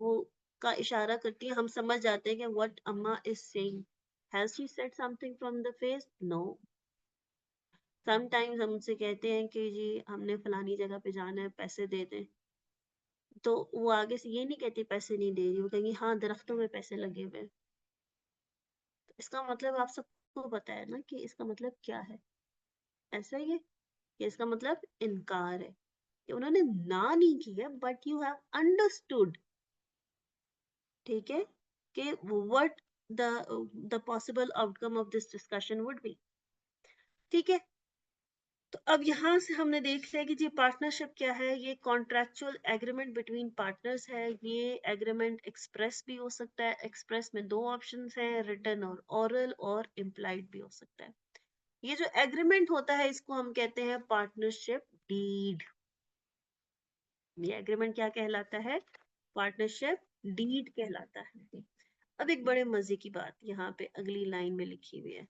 वो का इशारा करती है, हम समझ जाते हैं कि व्हाट अम्मा is saying. Has she said something from the face? No. Sometimes हमसे कहते हैं कि जी हमने फलानी जगह पे जाना है, पैसे दे दें, तो वो आगे से ये नहीं कहती पैसे नहीं दे रही, वो कहेंगी हाँ दरख्तों में पैसे लगे हुए हैं। तो इसका मतलब आप सबको पता है ना कि इसका मतलब क्या है? ऐसा ही है कि इसका मतलब इनकार है, कि उन्होंने ना नहीं की है, बट यू हैव अंडरस्टूड, ठीक है, कि what the possible outcome of this discussion would be. ठीक है, तो अब यहाँ से हमने देख लिया कि जी पार्टनरशिप क्या है। ये कॉन्ट्रैक्चुअल एग्रीमेंट बिटवीन पार्टनर्स है। ये एग्रीमेंट एक्सप्रेस भी हो सकता है, एक्सप्रेस में दो ऑप्शंस हैं, रिटन और ऑरल, और इम्प्लाइड भी हो सकता है। ये जो एग्रीमेंट होता है इसको हम कहते हैं पार्टनरशिप डीड। ये एग्रीमेंट क्या कहलाता है? पार्टनरशिप डीड कहलाता है। अब एक बड़े मजे की बात यहाँ पे अगली लाइन में लिखी हुई है।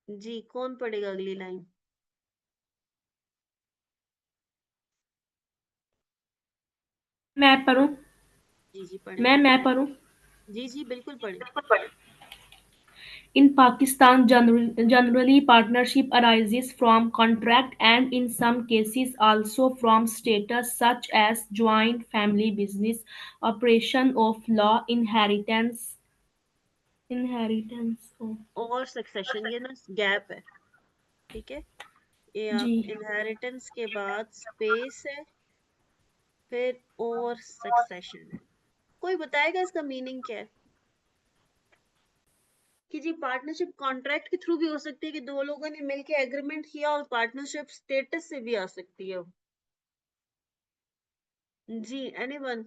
जी कौन पढ़ेगा अगली लाइन? मैं पढ़ूं? जी जी पढ़े। मैं पढ़ूं? जी जी बिल्कुल पढ़े। In Pakistan, generally partnership arises from contract and in some cases also from status such as joint family business, operation of law, inheritance of और सक्सेशन, ये ना गैप है, ठीक है, ये आप जी इनहेरिटेंस के बाद स्पेस है, फिर और सक्सेशन है। कोई बताएगा इसका मीनिंग क्या है? कि जी पार्टनरशिप कॉन्ट्रैक्ट के थ्रू भी हो सकती है कि दो लोगों ने मिलकर एग्रीमेंट किया, और पार्टनरशिप स्टेटस से भी आ सकती है। जी एनीवन?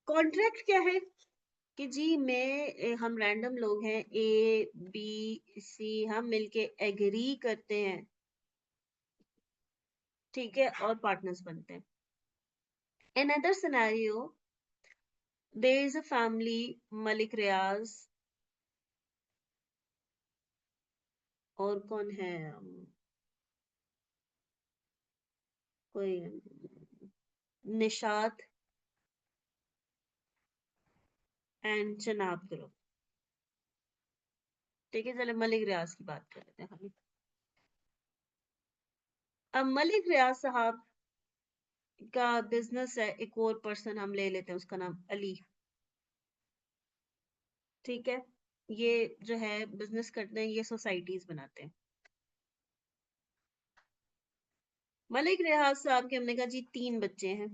कॉन्ट्रैक्ट क्या है? कि जी हम रैंडम लोग हैं, ए बी सी, हम मिलके एग्री करते हैं, ठीक है, और पार्टनर्स बनते हैं। In other scenario there is a family, Malik Riaz, और कौन है, कोई निशात एंड चनाब ग्रुप। ठीक है, चले मलिक रियाज की बात कर लेते हैं हम। अब मलिक रियाज साहब का बिजनेस है, एक और पर्सन हम ले लेते हैं, उसका नाम अली, ठीक है। ये जो है बिजनेस करते हैं, ये सोसाइटीज बनाते हैं। मलिक रियाज साहब के हमने कहा जी 3 बच्चे हैं,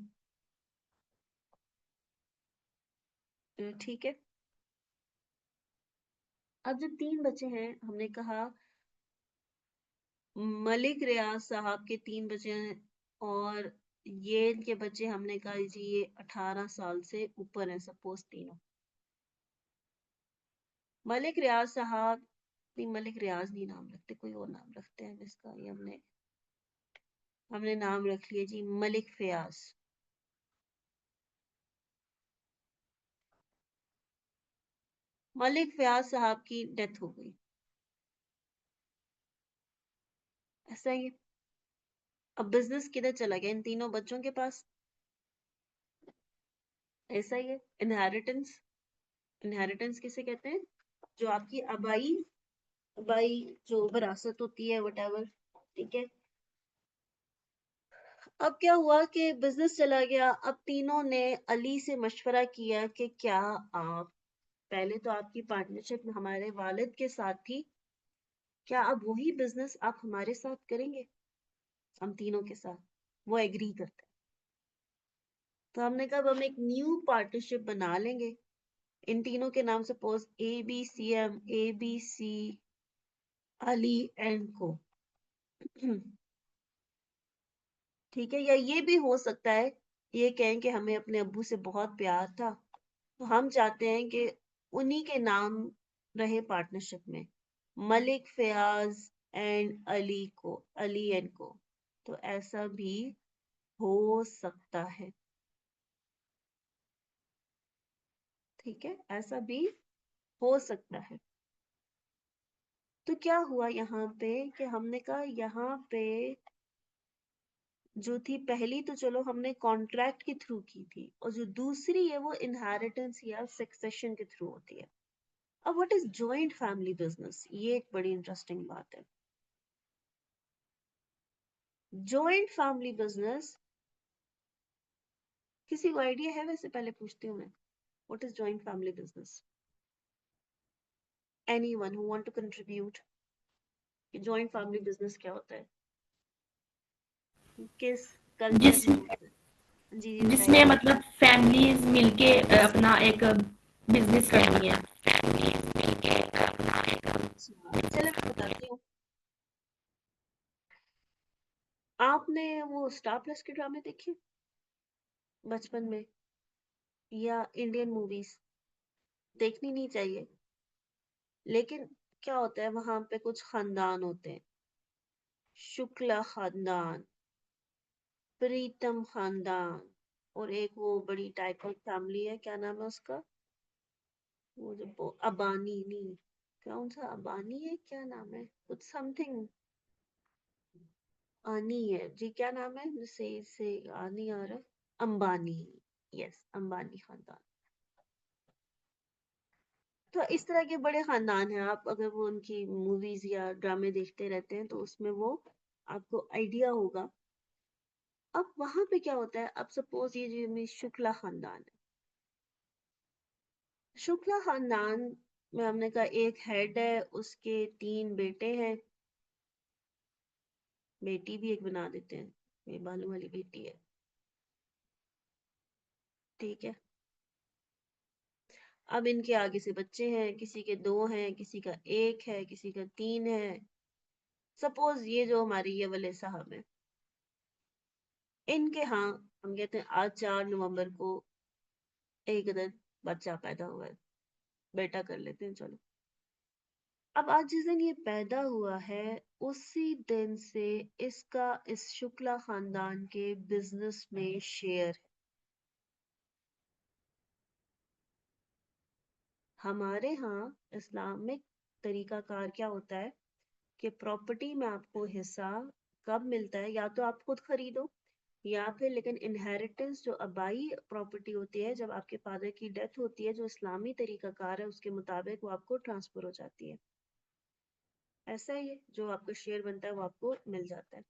ठीक है। अब जब 3 बच्चे हैं, हमने कहा मलिक रियाज साहब के 3 बच्चे हैं, और ये इनके बच्चे हमने कहा जी ये 18 साल से ऊपर है, सपोज तीनों। मलिक रियाज साहब, नहीं मलिक रियाज नहीं नाम रखते, कोई और नाम रखते हैं इसका, ये हमने नाम रख लिया जी मलिक फयाज। मलिक फयाज साहब की डेथ हो गई, ऐसा ही है। अब बिजनेस किधर चला गया? इन तीनों बच्चों के पास, ऐसा ही है। इनहेरिटेंस, इनहेरिटेंस किसे कहते हैं? जो आपकी आबाई आबाई जो विरासत होती है, वटेवर, ठीक है। अब क्या हुआ कि बिजनेस चला गया। अब तीनों ने अली से मशवरा किया कि क्या आप, पहले तो आपकी पार्टनरशिप हमारे वालिद के साथ थी, क्या अब वही बिजनेस आप हमारे साथ करेंगे, हम तीनों के साथ? वो एग्री करते हैं। तो हमने कहा अब हम एक न्यू पार्टनरशिप बना लेंगे, इन तीनों के नाम, suppose ABCM, ABC Ali and को, ठीक है। या ये भी हो सकता है, ये कहें कि हमें अपने अब्बू से बहुत प्यार था, तो हम चाहते हैं कि उन्हीं के नाम रहे पार्टनरशिप में, मलिक फयाज एंड अली को, अली एंड को। तो ऐसा भी हो सकता है, ठीक है, ऐसा भी हो सकता है। तो क्या हुआ यहाँ पे कि हमने कहा यहाँ पे जो थी पहली तो चलो हमने कॉन्ट्रैक्ट के थ्रू की थी, और जो दूसरी है वो इनहेरिटेंस या सक्सेशन के थ्रू होती है। अब what is joint family business, ये एक बड़ी इंटरेस्टिंग बात है। जॉइंट फैमिली बिजनेस किसी को आइडिया है? वैसे पहले पूछती हूँ मैं, what is joint family business? Anyone who want to contribute कि जॉइंट फैमिली बिजनेस क्या होता है, किस कल्चर जिस में होता है? जी जी जिसमें बताइए। मतलब फैमिलीज मिलके अपना एक बिजनेस करती हैं। अच्छा, चलो मैं बताती हूँ। आपने वो स्टार प्लस के ड्रामे देखे बचपन में, या इंडियन मूवीज? देखनी नहीं चाहिए, लेकिन क्या होता है वहां पे कुछ खानदान होते हैं, शुक्ला खानदान, प्रीतम खानदान, और एक वो बड़ी टाइप ऑफ फैमिली है, क्या नाम है उसका, वो जो अबानी नहीं, कौन सा अबानी है, क्या नाम है, कुछ समथिंग आनी है जी, क्या नाम है से आनी आ रहा है, अंबानी। यस, अंबानी खानदान। तो इस तरह के बड़े खानदान हैं, आप अगर वो उनकी मूवीज या ड्रामे देखते रहते हैं तो उसमें वो आपको आइडिया होगा। अब वहां पे क्या होता है, अब सपोज ये जो में शुक्ला खानदान है, शुक्ला खानदान में हमने कहा एक हेड है, उसके 3 बेटे हैं, बेटी भी एक बना देते हैं, ये बालू वाली बेटी है, ठीक है। अब इनके आगे से बच्चे हैं, किसी के 2 हैं, किसी का 1 है, किसी का 3 है। सपोज ये जो हमारी ये वाले साहब है, इनके यहाँ हम कहते हैं आज 4 नवंबर को एक अदद बच्चा पैदा हुआ है, बेटा कर लेते हैं चलो। अब आज जिस दिन ये पैदा हुआ है, उसी दिन से इसका इस शुक्ला खानदान के बिजनेस में शेयर है। हमारे यहाँ इस्लामिक तरीकाकार क्या होता है कि प्रॉपर्टी में आपको हिस्सा कब मिलता है, या तो आप खुद खरीदो, या फिर लेकिन इनहेरिटेंस जो आबाई प्रॉपर्टी होती है, जब आपके फादर की डेथ होती है, जो इस्लामी तरीकाकार है उसके मुताबिक वो आपको ट्रांसफर हो जाती है। ऐसा ही है, जो आपका शेयर बनता है वो आपको मिल जाता है।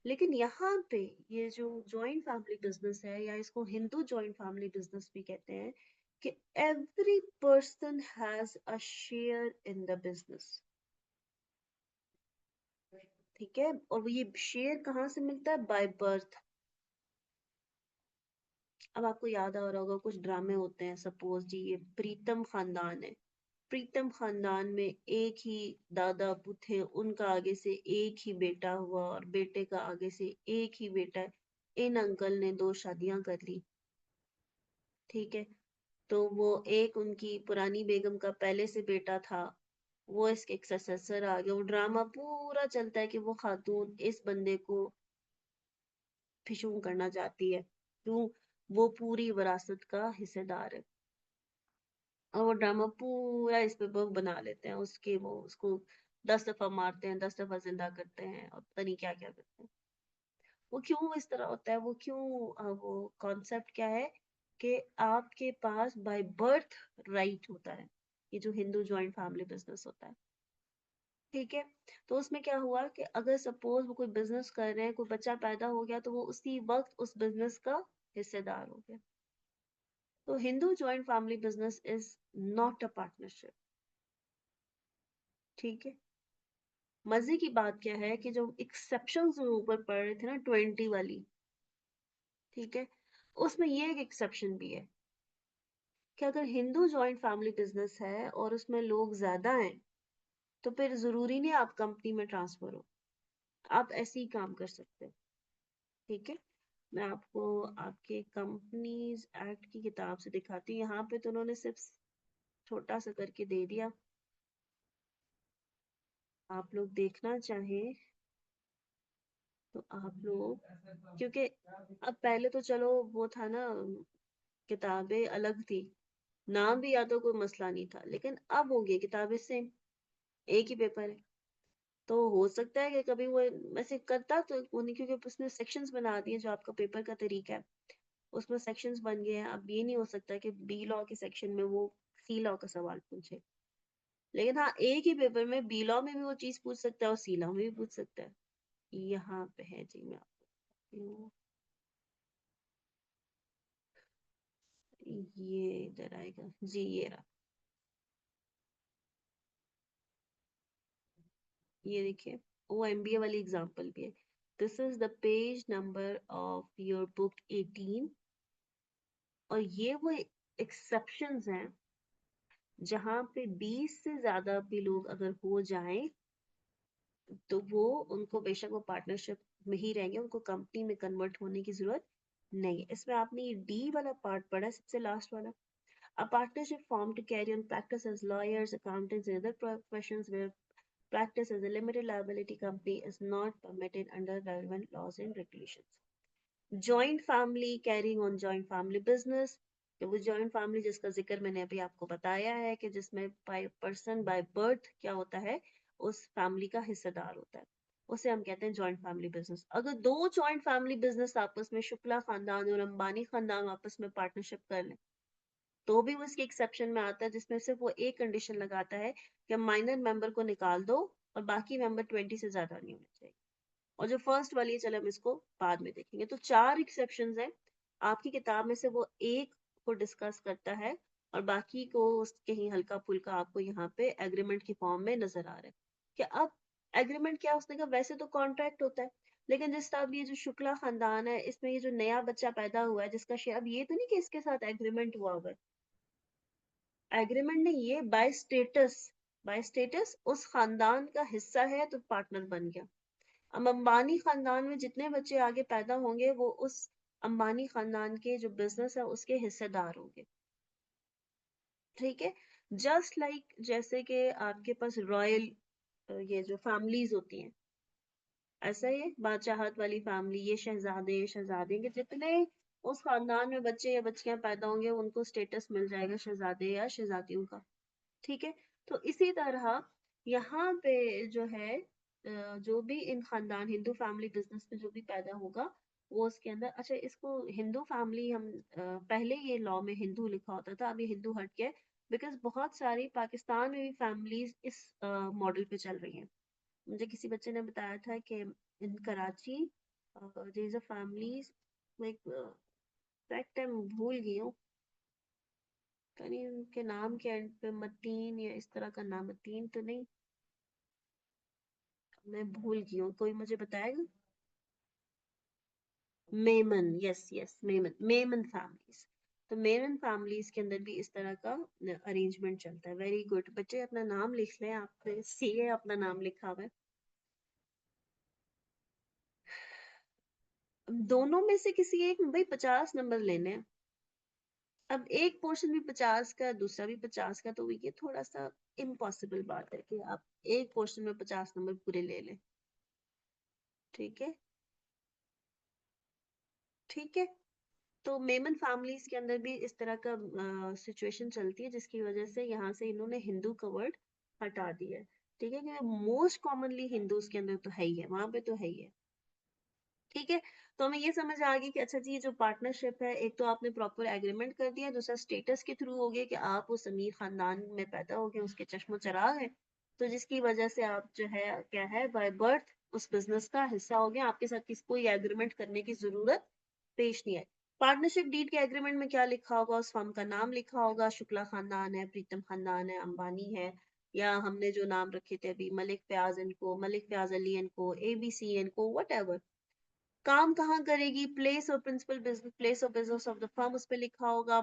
लेकिन यहाँ पे ये जो जॉइंट फैमिली बिजनेस है, या इसको हिंदू जॉइंट फैमिली बिजनेस भी कहते हैं, कि every person has a share in the business, ठीक है। और वो ये शेयर कहाँ से मिलता है? By birth. अब आपको याद आ रहा होगा कुछ ड्रामे होते हैं, सपोज जी ये प्रीतम खानदान है, प्रीतम खानदान में एक ही दादा थे, उनका आगे से एक ही बेटा हुआ, और बेटे का आगे से एक ही बेटा है। इन अंकल ने 2 शादियां कर ली, ठीक है। तो वो एक उनकी पुरानी बेगम का पहले से बेटा था, वो इसके सक्सेसर आ गया। वो ड्रामा पूरा चलता है कि वो खातून इस बंदे को फिशूं करना चाहती है, क्यों? वो पूरी विरासत का हिस्सेदार है। और वो ड्रामा पूरा इस पे वो बना लेते हैं उसके, वो उसको 10 दफा मारते हैं, 10 दफा जिंदा करते हैं, और पता नहीं क्या क्या करते हैं। वो क्यों इस तरह होता है, वो क्यों वो कॉन्सेप्ट क्या है कि आपके पास बाय बर्थ राइट होता है, ये जो हिंदू जॉइंट फैमिली बिजनेस होता है, ठीक है। तो उसमें क्या हुआ कि अगर सपोज वो कोई बिजनेस कर रहे हैं, कोई बच्चा पैदा हो गया, तो वो उसी वक्त उस बिजनेस का हिस्सेदार हो गया। तो Hindu joint family business is not a partnership, ठीक है। मजे की बात क्या है कि जो एक्सेप्शंस ऊपर पढ़ रहे थे ना 20 वाली, ठीक है, उसमें ये एक एक्सेप्शन भी है कि अगर हिंदू जॉइंट फैमिली बिजनेस है और उसमें लोग ज्यादा हैं, तो फिर जरूरी नहीं आप कंपनी में ट्रांसफर हो, आप ऐसे ही काम कर सकते हैं, ठीक है। मैं आपको आपके कंपनीज एक्ट की किताब से दिखाती हूँ, यहाँ पे तो उन्होंने सिर्फ छोटा सा करके दे दिया, आप लोग देखना चाहें तो आप लोग, क्योंकि अब पहले तो चलो वो था ना, किताबें अलग थी, नाम भी या तो कोई मसला नहीं था, लेकिन अब हो गई किताबें सेम। एक ही पेपर है, तो हो सकता है कि कभी वो ऐसे करता तो वो नहीं, क्योंकि उसने सेक्शंस बना दिए जो आपका पेपर का तरीका है, उसमें सेक्शंस बन गए हैं। अब ये नहीं हो सकता कि बी लॉ के सेक्शन में वो सी लॉ का सवाल पूछे, लेकिन हाँ एक ही पेपर में बी लॉ में भी वो चीज पूछ सकता है और सी लॉ में भी पूछ सकता है। यहाँ पे है जी, मैं आपको ये इधर आएगा जी, ये रहा, ये देखिए वो एमबीए वाली एग्जांपल भी है। This is the page number of your book 18, और ये वो एक्सेप्शंस हैं जहां पे 20 से ज्यादा भी लोग अगर हो जाएं तो वो उनको बेशक वो पार्टनरशिप में ही रहेंगे, उनको कंपनी में कन्वर्ट होने की जरूरत नहीं है। इसमें आपने ये डी वाला पार्ट पढ़ा, सबसे लास्ट वाला, a partnership formed to carry on practice as lawyers, accountants, and other professions where practice as a limited liability company is not permitted under relevant laws and regulations. Joint family, carrying on joint family business, तो वो joint family जिसका जिक्र मैंने अभी आपको बताया है कि जिसमें बाय पर्सन बाय बर्थ क्या होता है, उस फैमिली का हिस्सेदार होता है, उसे हम कहते हैं जॉइंट फैमिली बिजनेस। अगर दो जॉइंट फैमिली बिजनेस आपस में, शुक्ला खानदान और अंबानी खानदान आपस में पार्टनरशिप कर लें, तो भी वो इसके एक्सेप्शन में आता है, जिसमें सिर्फ वो एक कंडीशन लगाता है कि माइनर मेंबर को निकाल दो और बाकी मेंबर 20 से ज्यादा नहीं होने चाहिए। और जो फर्स्ट वाली है, चलो हम इसको बाद में देखेंगे। तो 4 एक्सेप्शंस हैं, आपकी किताब में से वो एक को डिस्कस करता है और बाकी को कहीं हल्का फुल्का आपको यहाँ पे एग्रीमेंट की फॉर्म में नजर आ रहा है कि अब एग्रीमेंट क्या, उसने कहा वैसे तो कॉन्ट्रैक्ट होता है, लेकिन जिस तरह अब ये जो शुक्ला खानदान है, इसमें ये जो नया बच्चा पैदा हुआ है जिसका शेयर, अब ये तो नहीं कि इसके साथ एग्रीमेंट हुआ है, एग्रीमेंट नहीं, ये बाय स्टेटस, बाय स्टेटस उस खानदान का हिस्सा है तो पार्टनर बन गया। अब अंबानी खानदान में जितने बच्चे आगे पैदा होंगे वो उस अंबानी खानदान के जो बिजनेस है उसके हिस्सेदार होंगे, ठीक है। जस्ट लाइक जैसे कि आपके पास रॉयल ये जो फैमिलीज होती हैं, ऐसा ही है बादशाहत वाली फैमिली, ये शहजादे शहजादी के जितने उस खानदान में बच्चे या बच्चियां पैदा होंगे उनको स्टेटस मिल जाएगा शहजादे या शहजादियों का, ठीक है। तो इसी तरह यहाँ पे जो है जो भी इन खानदान हिंदू फैमिली बिजनेस में जो भी पैदा होगा वो उसके अंदर, अच्छा इसको हिंदू फैमिली हम पहले ये लॉ में हिंदू लिखा होता था, अब ये हिंदू हट गया, बिकॉज बहुत सारी पाकिस्तान में भी फैमिलीज इस मॉडल पे चल रही हैं। मुझे किसी बच्चे ने बताया था कि in Karachi there is a families, like fact मैं भूल गई हूँ, पता नहीं उनके नाम के एंड पे मतीन या इस तरह का नाम, मतीन तो नहीं, मैं भूल गई हूँ, कोई मुझे बताएगा। Memon, yes yes, Memon, Memon families. तो मेमन फैमिलीज के अंदर भी इस तरह का अरेंजमेंट चलता है। वेरी गुड बच्चे, अपना नाम लिख लें, आपने सीए अपना नाम लिखा हुआ है। अब दोनों में से किसी एक में भाई 50 नंबर लेने हैं, अब एक पोर्शन भी 50 का दूसरा भी 50 का, तो ये थोड़ा सा इम्पॉसिबल बात है कि आप एक पोर्शन में 50 नंबर पूरे ले लें, ठीक है, ठीक है। तो मेमन फैमिलीज के अंदर भी इस तरह का सिचुएशन चलती है, जिसकी वजह से यहाँ से इन्होंने हिंदू का वर्ड हटा दिया है, ठीक है, क्योंकि मोस्ट कॉमनली हिंदूज के अंदर तो है ही है, वहां पे तो है ही है, ठीक है। तो हमें ये समझ आ गई कि अच्छा जी, ये जो पार्टनरशिप है, एक तो आपने प्रॉपर एग्रीमेंट कर दिया, दूसरा स्टेटस के थ्रू हो गया कि आप उस अमीर खानदान में पैदा हो गए, उसके चश्मो चराग है, तो जिसकी वजह से आप जो है क्या है, बाय बर्थ उस बिजनेस का हिस्सा हो गया, आपके साथ किसी कोई एग्रीमेंट करने की जरूरत पेश नहीं आई। पार्टनरशिप डीड के एग्रीमेंट में क्या लिखा होगा, उस फर्म का नाम लिखा होगा, शुक्ला खानदान है, प्रीतम खानदान है, अंबानी है, या हमने जो नाम रखे थे अभी, मलिक फयाज इनको, मलिक फयाज अली इनको, एबीसी इनको, वट, काम कहाँ करेगी, प्लेस और principal business, place of business of the firm उस पे लिखा होगा,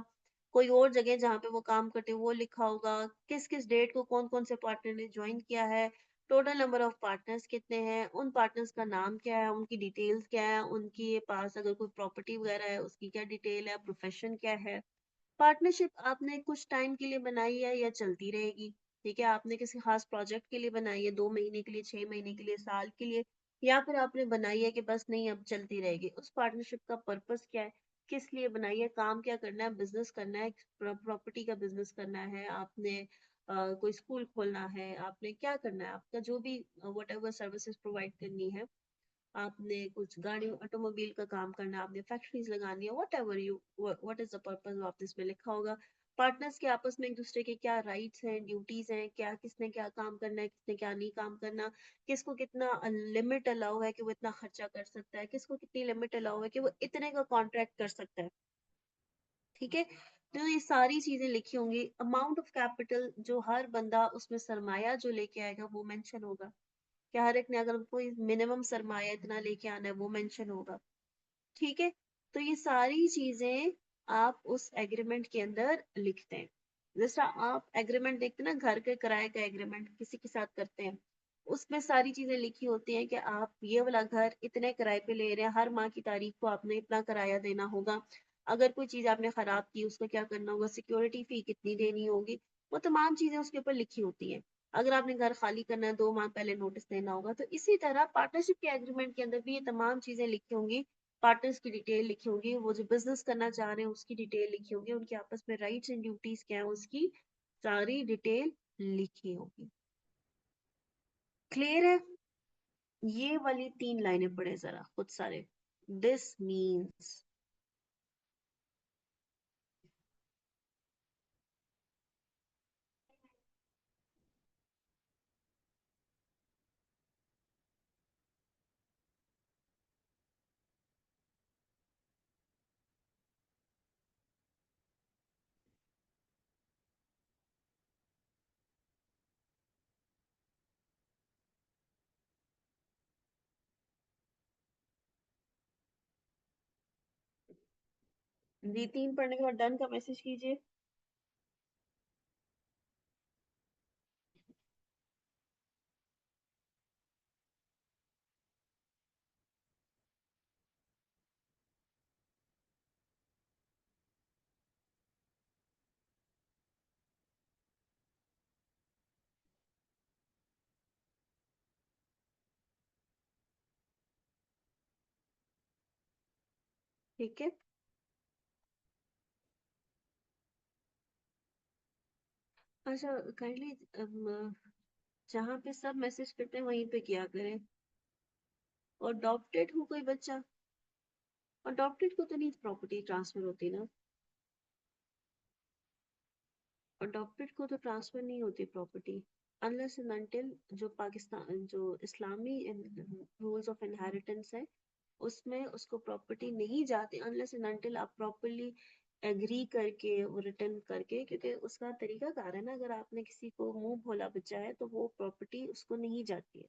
कोई और जगह जहाँ पे वो काम करते वो लिखा होगा, किस किस डेट को कौन कौन से पार्टनर ने ज्वाइन किया है, टोटल नंबर ऑफ पार्टनर्स कितने हैं, उन पार्टनर्स का नाम क्या है, उनकी डिटेल्स क्या है, उनके पास अगर कोई प्रॉपर्टी वगैरह है उसकी क्या डिटेल है, प्रोफेशन क्या है। पार्टनरशिप आपने कुछ टाइम के लिए बनाई है या चलती रहेगी, ठीक है, आपने किसी खास प्रोजेक्ट के लिए बनाई है, 2 महीने के लिए, 6 महीने के लिए, साल के लिए, या फिर आपने बनाई है कि बस नहीं अब चलती रहेगी। उस पार्टनरशिप का पर्पस क्या है, किस लिए बनाई है, काम क्या करना है, बिजनेस करना है, प्रॉपर्टी का बिजनेस करना है, आपने कोई स्कूल खोलना है, आपने क्या करना है, आपका जो भी वट एवर सर्विसेज प्रोवाइड करनी है, आपने कुछ गाड़ी ऑटोमोबाइल का काम करना है, आपने फैक्ट्रीज लगानी है, what ever you what is the purpose, आपने इसमें लिखा होगा। पार्टनर्स के आपस में एक दूसरे के क्या राइट्स हैं, ड्यूटीज हैं, क्या किसने क्या काम करना है, किसने क्या नहीं काम करना, किसको कितना लिमिट अलाउ है कि वो इतना खर्चा कर सकता है, किसको कितनी लिमिट अलाउ है कि वो इतने का कॉन्ट्रैक्ट कर सकता है। ठीक है, तो ये सारी चीजें लिखी होंगी। अमाउंट ऑफ कैपिटल जो हर बंदा उसमें सरमाया जो लेके आएगा वो मेंशन होगा, कि हर एक ने अगर कोई मिनिमम सरमाया इतना लेके आना है वो मेंशन होगा। ठीक है, तो ये सारी चीजें आप उस एग्रीमेंट के अंदर लिखते हैं। जैसा आप एग्रीमेंट देखते हैं ना, घर के किराए का एग्रीमेंट किसी के साथ करते हैं, उसमें सारी चीजें लिखी होती हैं कि आप ये वाला घर इतने किराए पे ले रहे हैं, हर माह की तारीख को आपने इतना किराया देना होगा, अगर कोई चीज आपने खराब की उसको क्या करना होगा, सिक्योरिटी फी कितनी देनी होगी, वो तमाम चीजें उसके ऊपर लिखी होती हैं। अगर आपने घर खाली करना है 2 माह पहले नोटिस देना होगा। तो इसी तरह पार्टनरशिप के एग्रीमेंट के अंदर भी ये तमाम चीजें लिखी होंगी, पार्टनर्स की डिटेल लिखी होगी, वो जो बिजनेस करना चाह रहे हैं उसकी डिटेल लिखी होगी, उनके आपस में राइट्स एंड ड्यूटीज क्या है उसकी सारी डिटेल लिखी होगी। क्लियर है? ये वाली 3 लाइनें पढ़े जरा खुद सारे। दिस मीन्स, ये 3 पढ़ने के बाद डन का मैसेज कीजिए। ठीक है, अच्छा काइंडली जहाँ पे सब मैसेज करते हैं वहीं पे किया करें। और अडॉप्टेड हो कोई बच्चा, अडॉप्टेड को तो नहीं प्रॉपर्टी ट्रांसफर होती ना, अडॉप्टेड को तो ट्रांसफर नहीं होती प्रॉपर्टी, अनलेस एंड अनटिल जो पाकिस्तान जो इस्लामी रूल्स ऑफ इनहेरिटेंस है उसमें उसको प्रॉपर्टी नहीं जाती, अनलेस एंड अनटिल आप प्रॉपर्ली एग्री करके वो रिटर्न करके, क्योंकि उसका तरीका कार है ना, अगर आपने किसी को मुंह भोला बच्चा है तो वो प्रॉपर्टी उसको नहीं जाती है।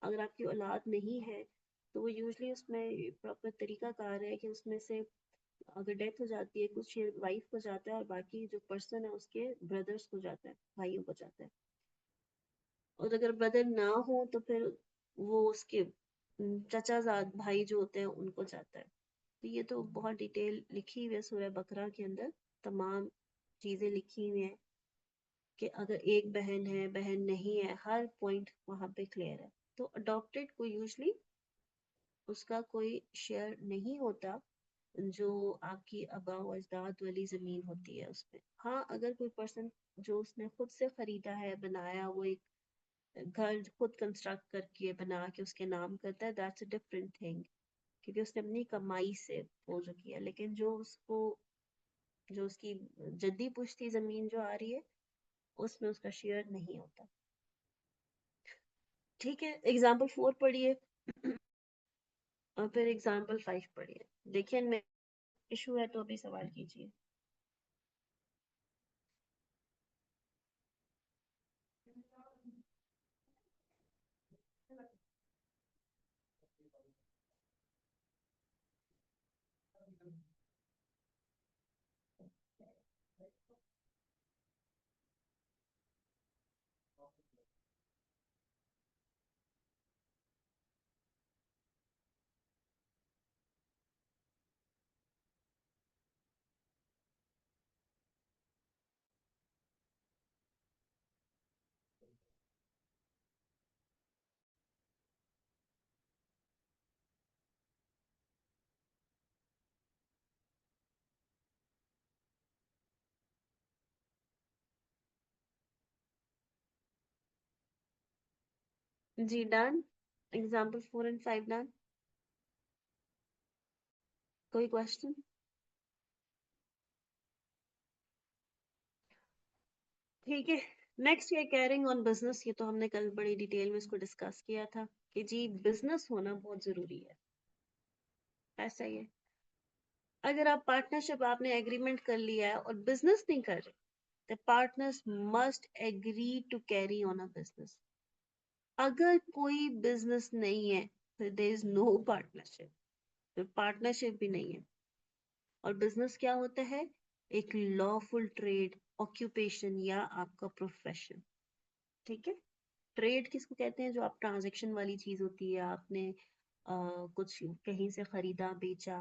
अगर आपकी औलाद नहीं है तो वो यूजली उसमें प्रॉपर तरीका कार है कि उसमें से अगर डेथ हो जाती है कुछ वाइफ को जाता है और बाकी जो पर्सन है उसके ब्रदर्स को जाता है, भाइयों को जाता है। और अगर ब्रदर ना हो तो फिर वो उसके चचाजाद भाई जो होते हैं उनको जाता है। तो ये तो बहुत डिटेल लिखी हुई है सूरह बकरा के अंदर, तमाम चीजें लिखी हुई हैं कि अगर एक बहन है बहन नहीं है, हर पॉइंट वहां पे क्लियर है। तो अडॉप्टेड को यूजली उसका कोई शेयर नहीं होता, जो आपकी आबा व अजदाद वाली जमीन होती है उसमें। हाँ, अगर कोई पर्सन जो उसने खुद से खरीदा है बनाया, वो एक घर खुद कंस्ट्रक्ट करके बना के उसके नाम करता है, दैट्स अ डिफरेंट थिंग, क्योंकि उसने अपनी कमाई से वो जो किया। लेकिन जो उसको जो उसकी जद्दी पुश्ती जमीन जो आ रही है उसमें उसका शेयर नहीं होता। ठीक है, एग्जाम्पल 4 पढ़िए और फिर एग्जाम्पल 5 पढ़िए। देखिए इनमें इशू है तो अभी सवाल कीजिए। जी डन। Example 4 and 5 done. कोई क्वेश्चन? ठीक है, नेक्स्ट ये कैरिंग ऑन बिजनेस। ये तो हमने कल बड़ी डिटेल में इसको डिस्कस किया था कि जी बिजनेस होना बहुत जरूरी है। ऐसा ही है, अगर आप पार्टनरशिप आपने एग्रीमेंट कर लिया है और बिजनेस नहीं कर रहे, the partners must agree to carry on a business. अगर कोई बिजनेस नहीं है फिर there is no partnership, फिर पार्टनरशिप भी नहीं है। और बिजनेस क्या होता है? एक लॉफुल ट्रेड, ऑक्यूपेशन या आपका प्रोफेशन। ठीक है, ट्रेड किसको कहते हैं? जो आप ट्रांजैक्शन वाली चीज होती है, आपने कुछ कहीं से खरीदा बेचा।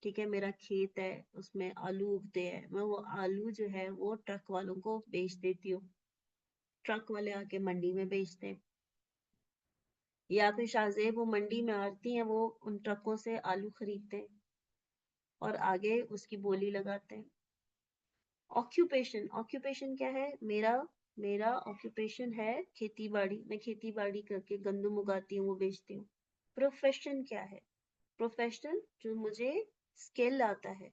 ठीक है, मेरा खेत है उसमें आलू उगते हैं, मैं वो आलू जो है वो ट्रक वालों को बेच देती हूँ, ट्रक वाले आके मंडी में बेचते हैं, या फिर शाहजेब वो मंडी में आती हैं, वो उन ट्रकों से आलू खरीदते हैं और आगे उसकी बोली लगाते हैं। ऑक्यूपेशन, ऑक्यूपेशन क्या है? मेरा मेरा ऑक्यूपेशन है खेती बाड़ी, मैं खेती बाड़ी करके गंदम उगाती हूँ, वो बेचती हूँ। प्रोफेशन क्या है? प्रोफेशनल जो मुझे स्किल आता है।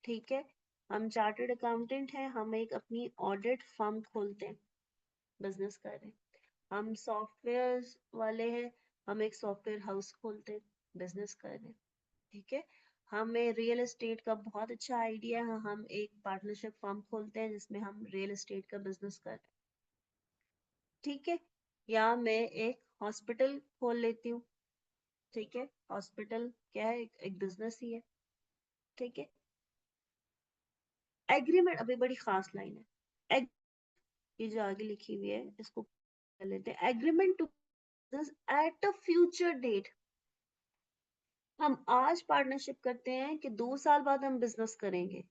ठीक है, हम चार्टर्ड अकाउंटेंट हैं, हम एक अपनी ऑडिट फर्म खोलते हैं, बिजनेस कर रहे हैं। हम सॉफ्टवेयर वाले हैं, हम एक सॉफ्टवेयर हाउस खोलते हैं, बिजनेस कर रहे हैं। ठीक है, हमें रियल एस्टेट का बहुत अच्छा आइडिया है, हम एक पार्टनरशिप फर्म खोलते हैं जिसमें हम रियल एस्टेट का बिजनेस कर रहे हैं। ठीक है, या मैं एक हॉस्पिटल खोल लेती हूँ। ठीक है, हॉस्पिटल क्या है? एक बिजनेस ही है। ठीक है, एग्रीमेंट अभी बड़ी खास लाइन है। ये जो आगे लिखी हुई है इसको कर लेते हैं। Agreement to at a future date. हम आज पार्टनरशिप करते हैं कि 2 साल बाद हम बिजनेस करेंगे,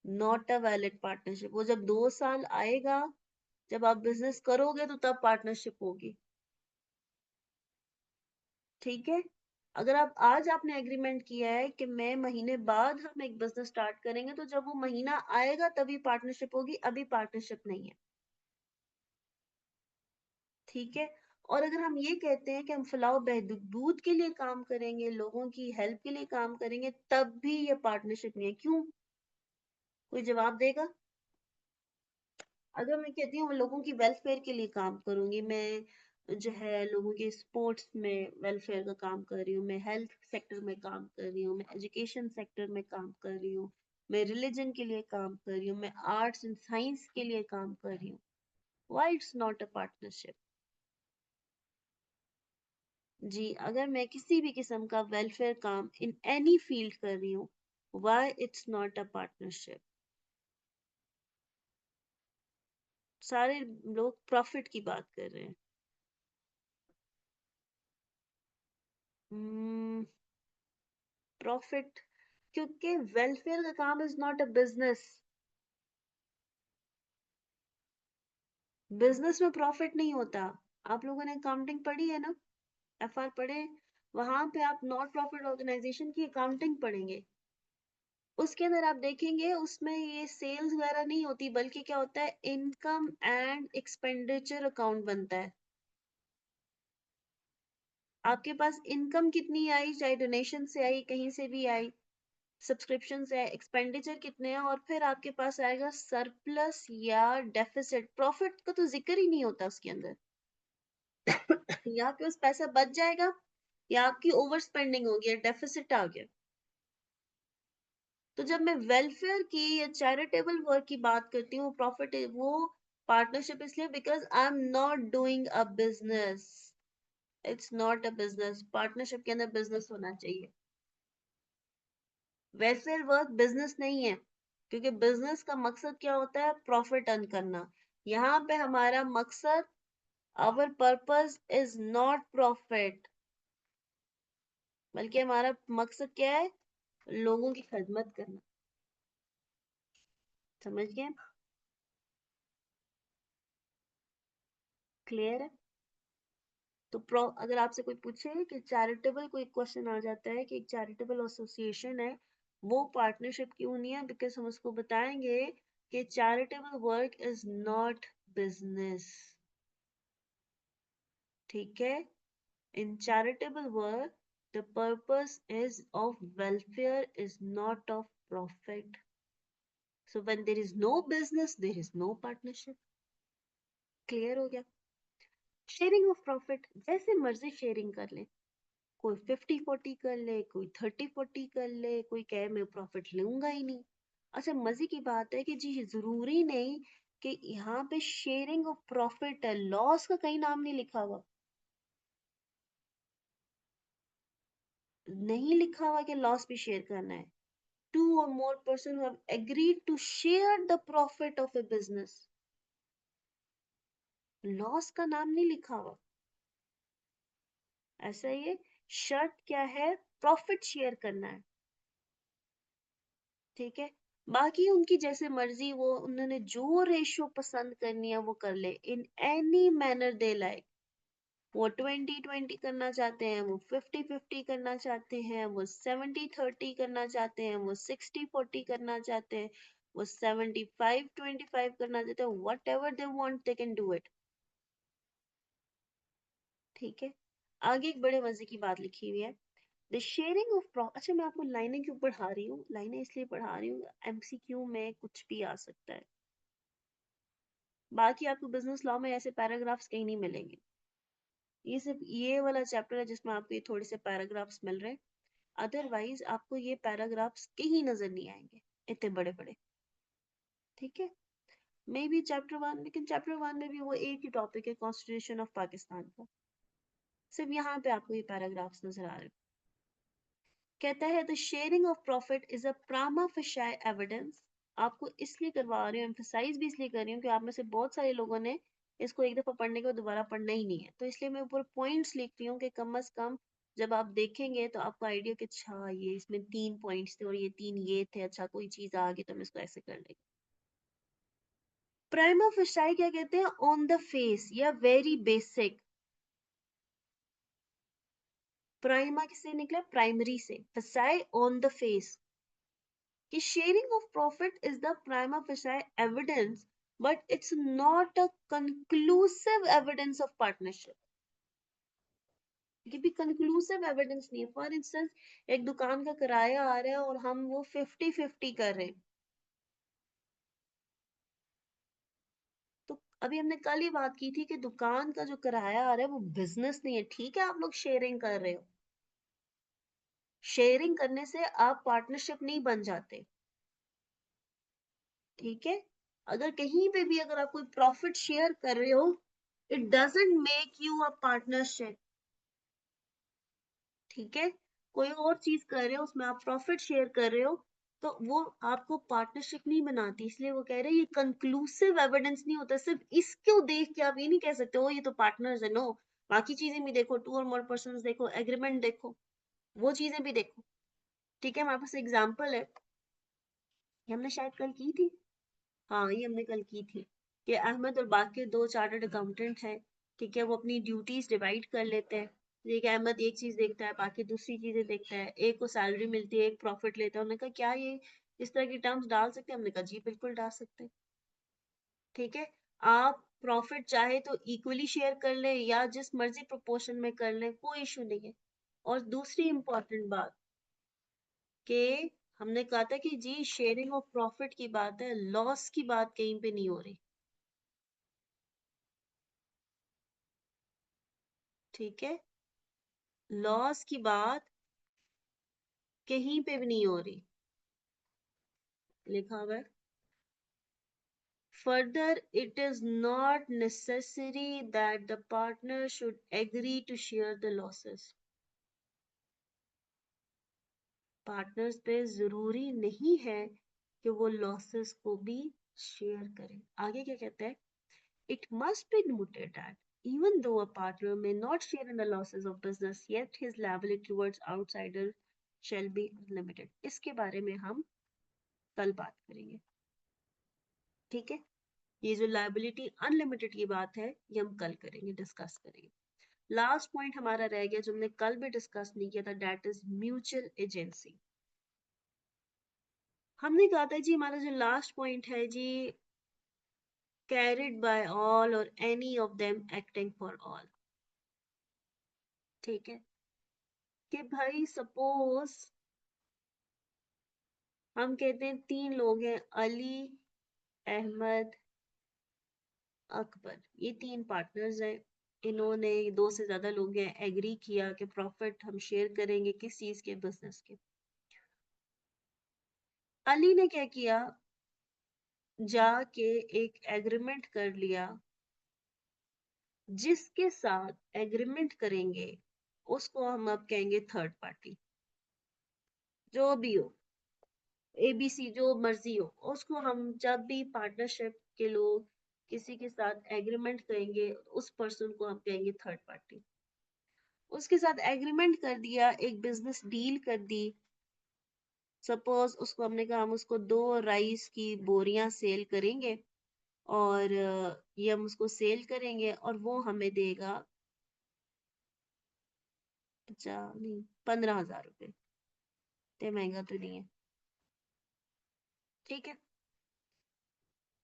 नॉट अ वैलिड पार्टनरशिप। वो जब 2 साल आएगा, जब आप बिजनेस करोगे तो तब पार्टनरशिप होगी। ठीक है, अगर आप आज आपने एग्रीमेंट किया है कि मैं महीने बाद हम एक बिजनेस स्टार्ट करेंगे, तो जब वो महीना आएगा तभी पार्टनरशिप होगी, अभी पार्टनरशिप नहीं है। ठीक है, और अगर हम ये कहते हैं कि हम फलाह बहबूद के लिए काम करेंगे, लोगों की हेल्प के लिए काम करेंगे, तब भी ये पार्टनरशिप नहीं है। क्यों? कोई जवाब देगा? अगर मैं कहती हूँ मैं लोगों की वेलफेयर के लिए काम करूंगी, मैं जो है लोगों के स्पोर्ट्स में वेलफेयर का काम कर रही हूँ, मैं हेल्थ सेक्टर में काम कर रही हूँ, मैं एजुकेशन सेक्टर में काम कर रही हूँ, मैं रिलीजन के लिए काम कर रही हूँ, मैं आर्ट्स एंड साइंस के लिए काम कर रही हूँ, why it's not a partnership? जी, अगर मैं किसी भी किस्म का वेलफेयर काम इन एनी फील्ड कर रही हूँ, why it's not a partnership? सारे लोग प्रॉफिट की बात कर रहे हैं। प्रॉफिट, क्योंकि वेलफेयर का काम is not a business. Business में प्रॉफिट नहीं होता। आप लोगों ने अकाउंटिंग पढ़ी है ना, एफआर पढ़े, वहां पे आप नॉट प्रॉफिट ऑर्गेनाइजेशन की अकाउंटिंग पढ़ेंगे। उसके अंदर आप देखेंगे उसमें ये सेल्स वगैरह नहीं होती, बल्कि क्या होता है? इनकम एंड एक्सपेंडिचर अकाउंट बनता है। आपके पास इनकम कितनी आई, चाहे डोनेशन से आई, कहीं से भी आई, सब्सक्रिप्शन से आई, एक्सपेंडिचर कितने हैं, और फिर आपके पास आएगा सरप्लस या डेफिसिट। प्रॉफिट का तो जिक्र ही नहीं होता उसके अंदर। या आपके पास पैसा बच जाएगा, या आपकी ओवर स्पेंडिंग होगी, या डेफिसिट आ गया। तो जब मैं वेलफेयर की या चैरिटेबल वर्क की बात करती हूँ, प्रॉफिट वो पार्टनरशिप इसलिए because I am not doing a business, it's not a business. Partnership के अंदर बिजनेस होना चाहिए। वेलफेयर वर्क बिजनेस नहीं है, क्योंकि बिजनेस का मकसद क्या होता है? प्रॉफिट अर्न करना। यहाँ पे हमारा मकसद, our purpose is not profit, बल्कि हमारा मकसद क्या है? लोगों की खिदमत करना। समझ गए? क्लियर है? तो अगर आपसे कोई पूछे कि चैरिटेबल, कोई क्वेश्चन आ जाता है कि एक चैरिटेबल एसोसिएशन है, वो पार्टनरशिप क्यों नहीं है? बिकॉज हम उसको बताएंगे कि charitable work is not business. ठीक है, in charitable work the purpose is of welfare, is not of profit. So when there is no business there is no partnership. Clear हो गया? शेयरिंग ऑफ प्रॉफिट जैसे मर्जी sharing कर ले, कोई 50-40 कर ले, कोई 30-40 कर ले, कोई कहे मैं प्रॉफिट लूंगा ही नहीं। अच्छा मजे की बात है कि जी जरूरी नहीं कि यहाँ पे शेयरिंग ऑफ प्रॉफिट है, लॉस का कहीं नाम नहीं लिखा हुआ, नहीं लिखा हुआ कि लॉस भी शेयर करना है। Two or more person who have agreed to share the profit of a business, loss का नाम नहीं लिखा हुआ। ऐसा ये शर्त क्या है, प्रॉफिट शेयर करना है। ठीक है, बाकी उनकी जैसे मर्जी, वो उन्होंने जो रेशियो पसंद करनी है वो कर ले, in any manner they like. वो 20-20 करना चाहते हैं, वो 50-50 करना चाहते हैं, वो 70-30 करना चाहते हैं, वो 60-40 करना चाहते हैं, वो 75-25 करना चाहते हैं, what ever they want they can do it. ठीक है, आगे एक बड़े मजे की बात लिखी हुई है, द शेयरिंग ऑफ अच्छा मैं आपको लाइनें क्यों पढ़ा रही हूँ, लाइनें इसलिए पढ़ा रही हूँ, एमसीक्यू में कुछ भी आ सकता है। बाकी आपको बिजनेस लॉ में ऐसे पैराग्राफ्स कहीं नहीं मिलेंगे, ये सिर्फ ये वाला चैप्टर है जिसमें आपको ये थोड़े से पैराग्राफ्स मिल रहे हैं, अदरवाइज आपको ये पैराग्राफ्स कहीं नजर नहीं आएंगे इतने बड़े बड़े। ठीक है, मे बी चैप्टर 1, लेकिन चैप्टर 1 में भी वो एक ही टॉपिक है, कॉन्स्टिट्यूशन ऑफ पाकिस्तान का, सिर्फ यहाँ पे आपको ये पैराग्राफ्स नजर आ रहे हैं। कहता है the sharing of profit is a prima facie evidence. आपको इसलिए करवा रही हूँ, एम्फसाइज भी इसलिए कर रही हूँ कि आप में से बहुत सारे लोगों ने इसको एक दफा पढ़ने के बाद दोबारा पढ़ना ही नहीं है, तो इसलिए मैं ऊपर पॉइंट्स लिख रही हूँ कि कम से कम जब आप देखेंगे तो आपको आइडिया कि अच्छा ये इसमें 3 पॉइंट्स थे और ये 3 ये थे, अच्छा कोई चीज आ गई तो हम इसको ऐसे कर लेंगे। प्राइमा फेसाई क्या कहते हैं, ऑन द फेस या वेरी बेसिक। प्राइमा किससे निकला, प्राइमरी से, फेसाई ऑन द फेस, कि sharing of profit is the prima facie evidence but it's not a conclusive evidence of partnership। ये भी conclusive evidence नहीं है। फॉर इंस्टेंस एक दुकान का किराया आ रहा है और हम वो 50-50 कर रहे हैं, तो अभी हमने कल ही बात की थी कि दुकान का जो किराया आ रहा है वो बिजनेस नहीं है। ठीक है, आप लोग शेयरिंग कर रहे हो, शेयरिंग करने से आप पार्टनरशिप नहीं बन जाते। ठीक है, अगर कहीं पे भी अगर आप कोई प्रॉफिट शेयर कर रहे हो, it doesn't make you a partnership. ठीक है, कोई और चीज कर रहे हो उसमें आप प्रॉफिट शेयर कर रहे हो तो वो आपको पार्टनरशिप नहीं बनाती। इसलिए वो कह रहे हैं ये कंक्लूसिव एविडेंस नहीं होता, सिर्फ इसको देख के आप ये नहीं कह सकते हो ये तो पार्टनर्स है। नो, बाकी चीजें भी देखो, 2 और मोर पर्संस देखो, एग्रीमेंट देखो, वो चीजें भी देखो। ठीक है, हमारे पास एग्जांपल है, ये हमने शायद कल की थी, हाँ ये हमने कल की थी, कि अहमद और बाकी 2 चार्टर्ड अकाउंटेंट हैं। ठीक है, वो अपनी ड्यूटीज डिवाइड कर लेते हैं। ठीक है, अहमद एक चीज देखता है, बाकी दूसरी चीजें देखता है, एक को सैलरी मिलती है, एक प्रॉफिट लेता है। उन्होंने कहा क्या ये इस तरह की टर्म्स डाल सकते हैं, हमने कहा जी बिल्कुल डाल सकते हैं। ठीक है, आप प्रॉफिट चाहे तो इक्वली शेयर कर लें या जिस मर्जी प्रोपोर्शन में कर लें, कोई इशू नहीं है। और दूसरी इंपॉर्टेंट बात कि हमने कहा था कि जी शेयरिंग ऑफ प्रॉफिट की बात है, लॉस की बात कहीं पे नहीं हो रही। ठीक है, लॉस की बात कहीं पे भी नहीं हो रही, लिखा हुआ है further it is not necessary that the partner should agree to share the losses. Partners पे जरूरी नहीं है कि वो लॉसेस को भी शेयर करें। आगे क्या कहता है, it must be noted that even though a partner may not share in the losses of business, yet his liability towards outsiders shall be unlimited। इसके बारे में हम कल बात करेंगे। ठीक है, ये जो लायबिलिटी अनलिमिटेड की बात है ये हम कल करेंगे, डिस्कस करेंगे। लास्ट पॉइंट हमारा रह गया जो हमने कल भी डिस्कस नहीं किया था, दैट इज म्यूचुअल एजेंसी। हमने कहा था जी हमारा जो लास्ट पॉइंट है जी, carried by all or any of them acting for all। ठीक है, कि भाई सपोज हम कहते हैं 3 लोग हैं, अली, अहमद, अकबर, ये 3 पार्टनर्स हैं। इन्होंने 2 से ज्यादा लोग हैं, एग्री किया कि प्रॉफिट हम शेयर करेंगे किस चीज के, बिजनेस के। अली ने क्या किया, जाके एक एग्रीमेंट कर लिया, जिसके साथ एग्रीमेंट करेंगे उसको हम अब कहेंगे थर्ड पार्टी, जो भी हो, एबीसी जो मर्जी हो, उसको हम जब भी पार्टनरशिप के लोग किसी के साथ एग्रीमेंट करेंगे उस पर्सन को हम कहेंगे थर्ड पार्टी। उसके साथ एग्रीमेंट कर दिया, एक बिजनेस डील कर दी। सपोज उसको हमने कहा हम उसको 2 राइस की बोरियां सेल करेंगे, और ये हम उसको सेल करेंगे और वो हमें देगा 15,000 रुपए। इतने महंगा तो नहीं है, ठीक है।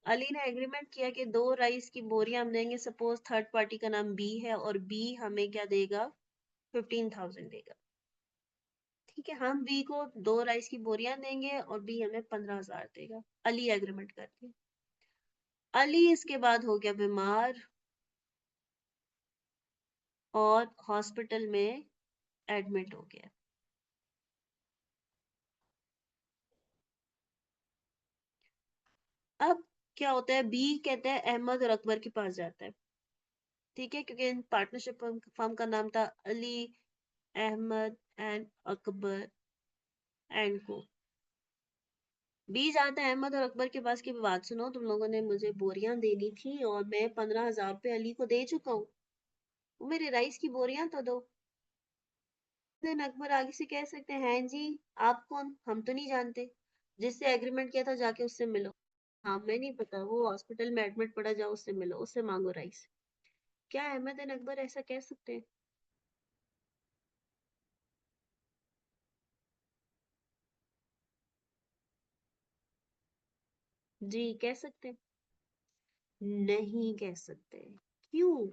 अली ने एग्रीमेंट किया कि 2 राइस की बोरियां हम देंगे, सपोज थर्ड पार्टी का नाम बी है और बी हमें क्या देगा, 15,000 देगा, ठीक है। हम बी को 2 राइस की बोरियां देंगे और बी हमें 15,000 देगा। अली एग्रीमेंट करके, अली इसके बाद हो गया बीमार और हॉस्पिटल में एडमिट हो गया। अब क्या होता है, बी कहता है अहमद और अकबर के पास जाता है, ठीक है, क्योंकि इन पार्टनरशिप फर्म का नाम था अली, अहमद एंड अकबर एंड को। बी जाता है अहमद और अकबर के पास की, बात सुनो, तुम लोगों ने मुझे बोरियां देनी थी और मैं 15,000 रुपये अली को दे चुका हूँ, वो मेरे राइस की बोरियां तो दो। देन अकबर आगे से कह सकते हैं जी, आप कौन, हम तो नहीं जानते, जिससे एग्रीमेंट किया था जाके उससे मिलो। हाँ, मैं नहीं पता, वो हॉस्पिटल में एडमिट पड़ा, जाओ उससे मिलो, उससे मांगो राइस। क्या अहमद एंड अकबर ऐसा कह सकते हैं? जी कह सकते हैं? नहीं कह सकते। क्यों?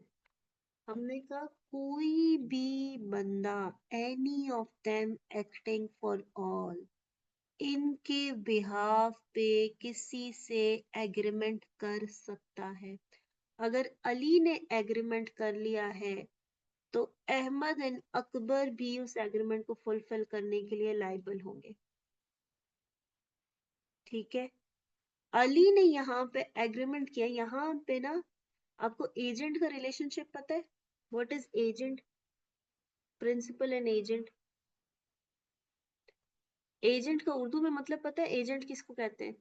हमने कहा कोई भी बंदा, any of them acting for all, इनके बिहाफ पे किसी से एग्रीमेंट कर सकता है। अगर अली ने एग्रीमेंट कर लिया है तो अहमद एंड अकबर भी उस एग्रीमेंट को फुलफिल करने के लिए लायबल होंगे, ठीक है। अली ने यहाँ पे एग्रीमेंट किया, यहाँ पे ना आपको एजेंट का रिलेशनशिप पता है? What is agent? Principal and agent. Agent का उर्दू में मतलब पता है, एजेंट किसको कहते हैं?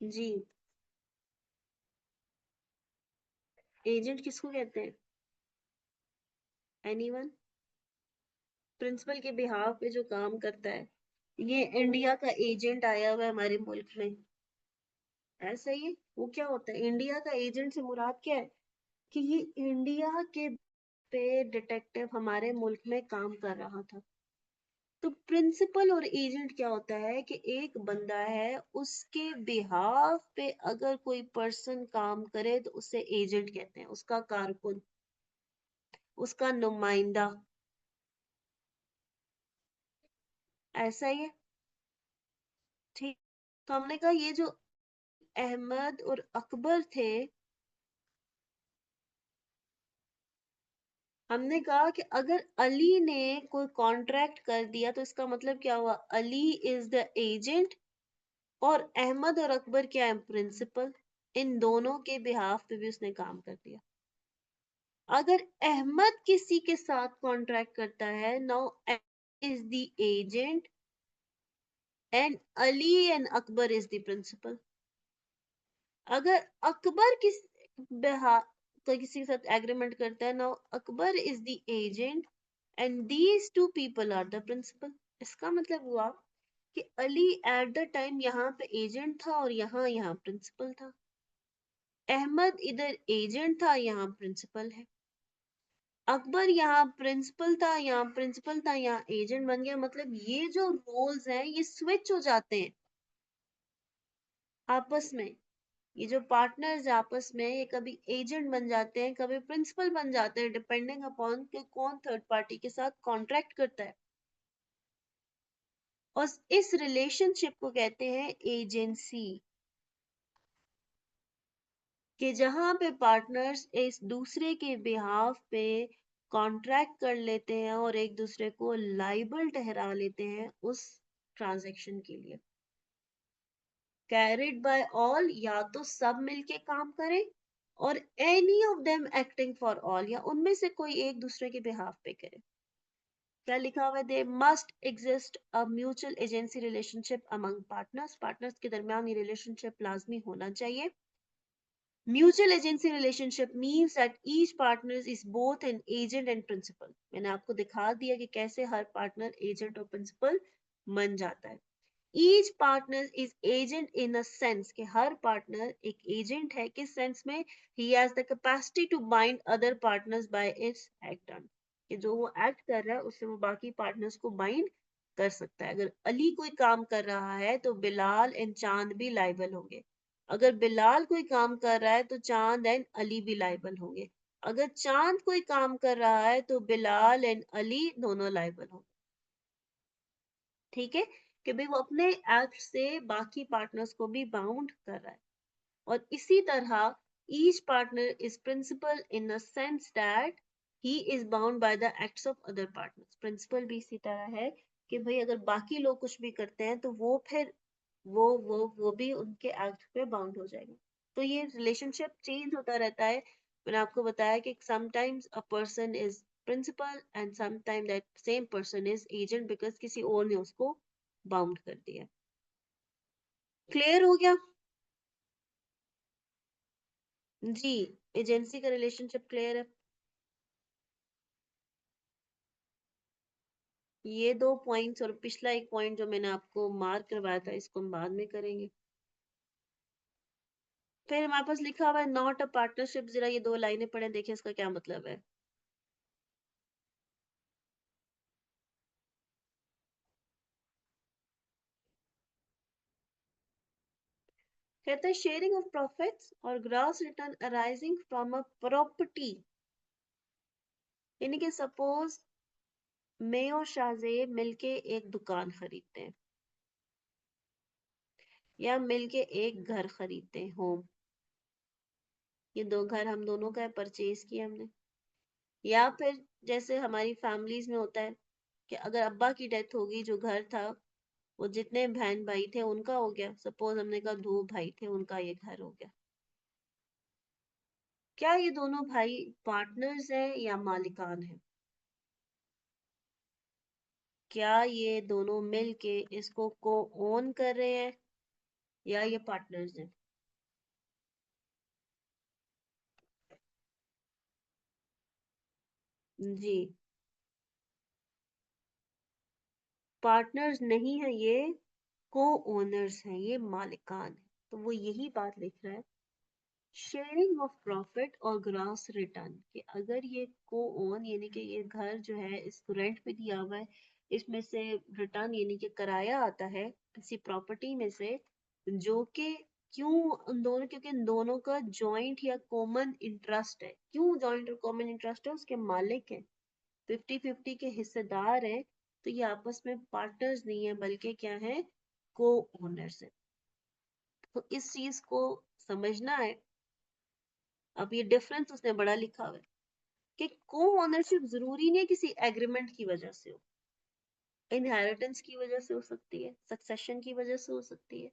जी, एजेंट किसको कहते हैं? एनीवन? प्रिंसिपल के बिहाफ पे जो काम करता है, ये इंडिया का एजेंट आया हुआ है हमारे मुल्क में, ऐसा ही है। वो क्या होता है, इंडिया का एजेंट से मुराद क्या है, कि ये इंडिया के पे डिटेक्टिव हमारे मुल्क में काम कर रहा था। तो प्रिंसिपल और एजेंट क्या होता है, कि एक बंदा है, उसके बिहाफ पे अगर कोई पर्सन काम करे तो उसे एजेंट कहते हैं, उसका कारकुन, उसका नुमाइंदा, ऐसा ही है, ठीक। तो हमने कहा ये जो अहमद और अकबर थे, हमने कहा कि अगर अली ने कोई कॉन्ट्रैक्ट कर दिया तो इसका मतलब क्या हुआ, अली इज द एजेंट और अहमद और अकबर क्या है, प्रिंसिपल। इन दोनों के बिहाफ पे भी उसने काम कर दिया। अगर अहमद किसी के साथ कॉन्ट्रैक्ट करता है, now is the agent and Ali and Akbar is the principal. अगर अकबर किसी के साथ एग्रीमेंट करता है, now Akbar is the agent and these two people are the principal. इसका मतलब हुआ कि अली एट द टाइम यहाँ पे एजेंट था और यहाँ प्रिंसिपल था। अहमद इधर एजेंट था, यहाँ प्रिंसिपल है। अकबर यहाँ प्रिंसिपल था, यहाँ प्रिंसिपल था, यहाँ एजेंट बन गया। मतलब ये जो रोल्स हैं ये स्विच हो जाते हैं आपस में। ये जो पार्टनर्स आपस में ये कभी एजेंट बन जाते हैं, कभी प्रिंसिपल बन जाते हैं, डिपेंडिंग अपॉन कि कौन थर्ड पार्टी के साथ कॉन्ट्रैक्ट करता है। और इस रिलेशनशिप को कहते हैं एजेंसी, कि जहां पे पार्टनर्स इस दूसरे के बिहाफ पे कॉन्ट्रैक्ट कर लेते हैं और एक दूसरे को लाइबल ठहरा लेते हैं उस ट्रांजैक्शन के लिए। कैरिड बाय ऑल, या तो सब मिलके काम करें, और any of them acting for all, या उनमें से कोई एक दूसरे के बिहाफ पे करे। क्या लिखा हुआ है? They must exist a mutual agency relationship among partners, partners के दरमियान ये रिलेशनशिप लाजमी होना चाहिए। Mutual agency relationship means that each partner is both an agent and principal. मैंने आपको दिखा दिया कि कैसे हर पार्टनर एजेंट और प्रिंसिपल बन जाता है। Each partner is agent in a sense कि हर पार्टनर एक एजेंट है, किस सेंस में? He has the capacity to bind other partners by its act done, कि जो वो एक्ट कर रहा है उससे वो बाकी पार्टनर्स को बाइंड कर सकता है। अगर अली कोई काम कर रहा है तो बिलाल एंड चांद भी लाइबल होंगे। अगर बिलाल कोई काम कर रहा है तो चांद एंड अली भी लाइबल होंगे। अगर चांद कोई काम कर रहा है तो बिलाल एंड अली दोनों लाइबल होंगे। ठीक है, कि भाई वो अपने एक्ट से बाकी पार्टनर्स को भी बाउंड कर रहा है। और इसी तरह each partner is principal in a sense that he is bound by the acts of other partners. Principal भी इसी तरह है कि भाई अगर बाकी लोग कुछ भी करते हैं तो वो फिर वो भी उनके एक्ट पे बाउंड हो जाएगा। तो ये रिलेशनशिप चेंज होता रहता है। मैंने आपको बताया कि sometimes a person is principal and sometime that same person is agent, because किसी और ने उसको बाउंड कर दिया। क्लियर हो गया जी? एजेंसी का रिलेशनशिप क्लियर है? ये 2 पॉइंट्स और पिछला एक पॉइंट जो मैंने आपको मार्क करवाया था इसको हम बाद में करेंगे। फिर हमारे पास लिखा हुआ है नॉट अ पार्टनरशिप। जरा ये 2 लाइनें पढ़े, देखिए इसका क्या मतलब है। कहता है शेयरिंग ऑफ प्रॉफिट्स और gross return arising from a property, यानी कि सपोज मैं और शाहजेब मिलके एक दुकान खरीदते हैं या मिलके एक घर खरीदते हैं, होम। ये 2 घर हम दोनों का परचेज किया हमने। या फिर जैसे हमारी फैमिलीज में होता है कि अगर अब्बा की डेथ होगी, जो घर था वो जितने बहन भाई थे उनका हो गया। सपोज हमने कहा 2 भाई थे, उनका ये घर हो गया। क्या ये दोनों भाई पार्टनर्स हैं या मालिकान हैं? क्या ये दोनों मिलके इसको को ओन कर रहे हैं या ये पार्टनर्स हैं? जी, पार्टनर्स नहीं है ये, को ओनर्स हैं, ये मालिकान है। तो वो यही बात लिख रहा है, शेयरिंग ऑफ प्रॉफिट और ग्रॉस रिटर्न, कि अगर ये को ओन यानी कि ये घर जो है इसको रेंट पे दिया हुआ है, इसमें से रिटर्न यानी कि किराया आता है किसी प्रॉपर्टी में से, जो कि क्यों उन दोनों, क्योंकि इन दोनों का जॉइंट या कॉमन इंटरेस्ट है। क्यों जॉइंट और कॉमन इंटरेस्ट है? उसके मालिक हैं, 50-50 के हिस्सेदार हैं। तो ये आपस में पार्टनर्स नहीं है बल्कि क्या है? को ओनर्स है। तो इस चीज को समझना है। अब ये डिफरेंस उसने बड़ा लिखा हुआ है कि को ओनरशिप जरूरी नहीं है किसी एग्रीमेंट की वजह से हो, इनहेरिटेंस की वजह से हो सकती है, सक्सेशन की वजह से हो सकती है,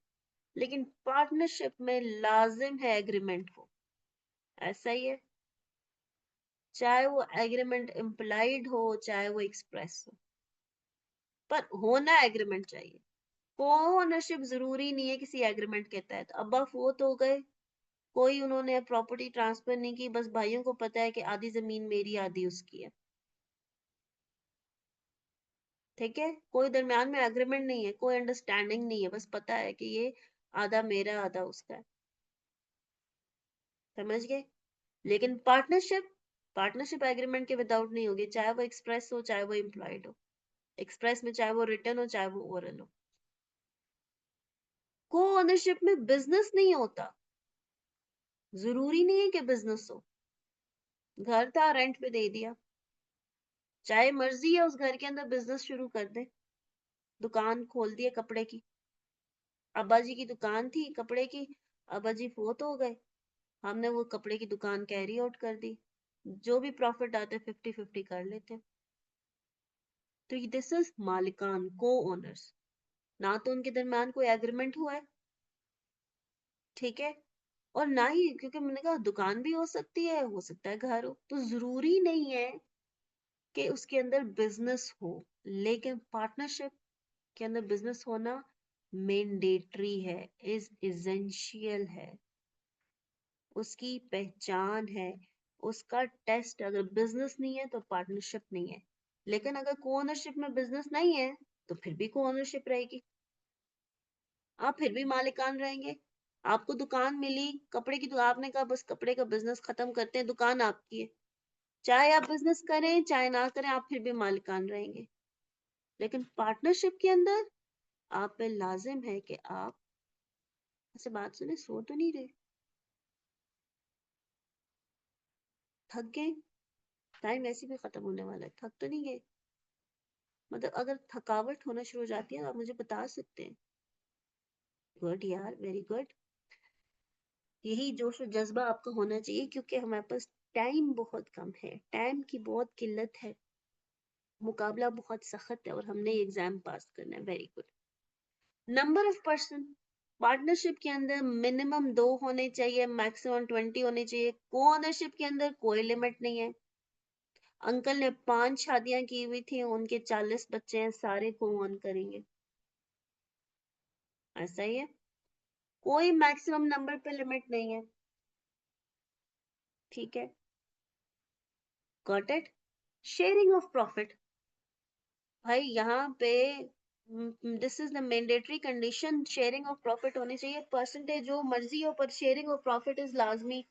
लेकिन पार्टनरशिप में लाजिम है एग्रीमेंट हो। ऐसा ही है, चाहे वो एग्रीमेंट इम्प्लाइड हो चाहे वो एक्सप्रेस हो, पर होना एग्रीमेंट चाहिए। को ओनरशिप जरूरी नहीं है किसी एग्रीमेंट के तहत। अब्बा फोत हो गए, कोई उन्होंने प्रॉपर्टी ट्रांसफर नहीं की, बस भाइयों को पता है कि आधी जमीन मेरी आधी उसकी है। ठीक है, कोई दरमियान में एग्रीमेंट नहीं है, कोई अंडरस्टैंडिंग नहीं है, बस पता है कि ये आधा मेरा आधा उसका है। समझ गए? लेकिन पार्टनरशिप, पार्टनरशिप एग्रीमेंट के विदाउट नहीं होगी, चाहे वो एक्सप्रेस हो चाहे वो इम्प्लॉयड हो। एक्सप्रेस में चाहे वो रिटर्न हो चाहे वो ओरल हो। को ओनरशिप में बिजनेस नहीं होता, जरूरी नहीं है कि बिजनेस हो, घर था रेंट पे दे दिया, चाहे मर्जी है उस घर के अंदर बिजनेस शुरू कर दे, दुकान खोल दी है कपड़े की, अब्बा जी की दुकान थी कपड़े की, अब्बा जी फोत हो गए, हमने वो कपड़े की दुकान कैरी आउट कर दी, जो भी प्रॉफिट आते 50-50 कर लेते हैं। तो दिस इज मालिकान, को ओनर्स, ना तो उनके दरमियान कोई एग्रीमेंट हुआ है, ठीक है, और ना ही, क्योंकि मैंने कहा दुकान भी हो सकती है, हो सकता है घर हो, तो जरूरी नहीं है कि उसके अंदर बिजनेस हो, लेकिन पार्टनरशिप के अंदर बिजनेस होना मैंडेटरी है, इज एसेंशियल है, उसकी पहचान है, उसका टेस्ट। अगर बिजनेस नहीं है तो पार्टनरशिप नहीं है, लेकिन अगर को ओनरशिप में बिजनेस नहीं है तो फिर भी को ओनरशिप रहेगी, आप फिर भी मालिकान रहेंगे। आपको दुकान मिली कपड़े की, तो आपने कहा बस कपड़े का बिजनेस खत्म करते हैं, दुकान आपकी है, चाहे आप बिजनेस करें चाहे ना करें, आप फिर भी मालिकान रहेंगे। लेकिन पार्टनरशिप के अंदर आप पे लाजिम है कि आप, ऐसे बात सुने, सो तो नहीं रहे, थक गए, टाइम वैसे भी खत्म होने वाला है, थक तो नहीं गए? मतलब अगर थकावट होना शुरू हो जाती है तो आप मुझे बता सकते हैं। गुड यार, वेरी गुड, यही जोश और जज्बा आपका होना चाहिए, क्योंकि हमारे पास टाइम बहुत कम है, टाइम की बहुत किल्लत है, मुकाबला बहुत सख्त है और हमने एग्जाम पास करना है। Very good. Number of person, partnership के अंदर मिनिमम 2 होने चाहिए, मैक्सिमम 20 होने चाहिए। को ओनरशिप के अंदर कोई लिमिट नहीं है। अंकल ने 5 शादियां की हुई थी, उनके 40 बच्चे हैं, सारे को ऑन करेंगे, ऐसा ही है, कोई मैक्सिमम नंबर पे लिमिट नहीं है, ठीक है, got it. Sharing of profit, भाई यहाँ पे this is the mandatory condition, sharing of profit होनी चाहिए, परसेंटेज जो मर्जी हो पर शेयरिंग ऑफ प्रॉफिट इज लाजमी।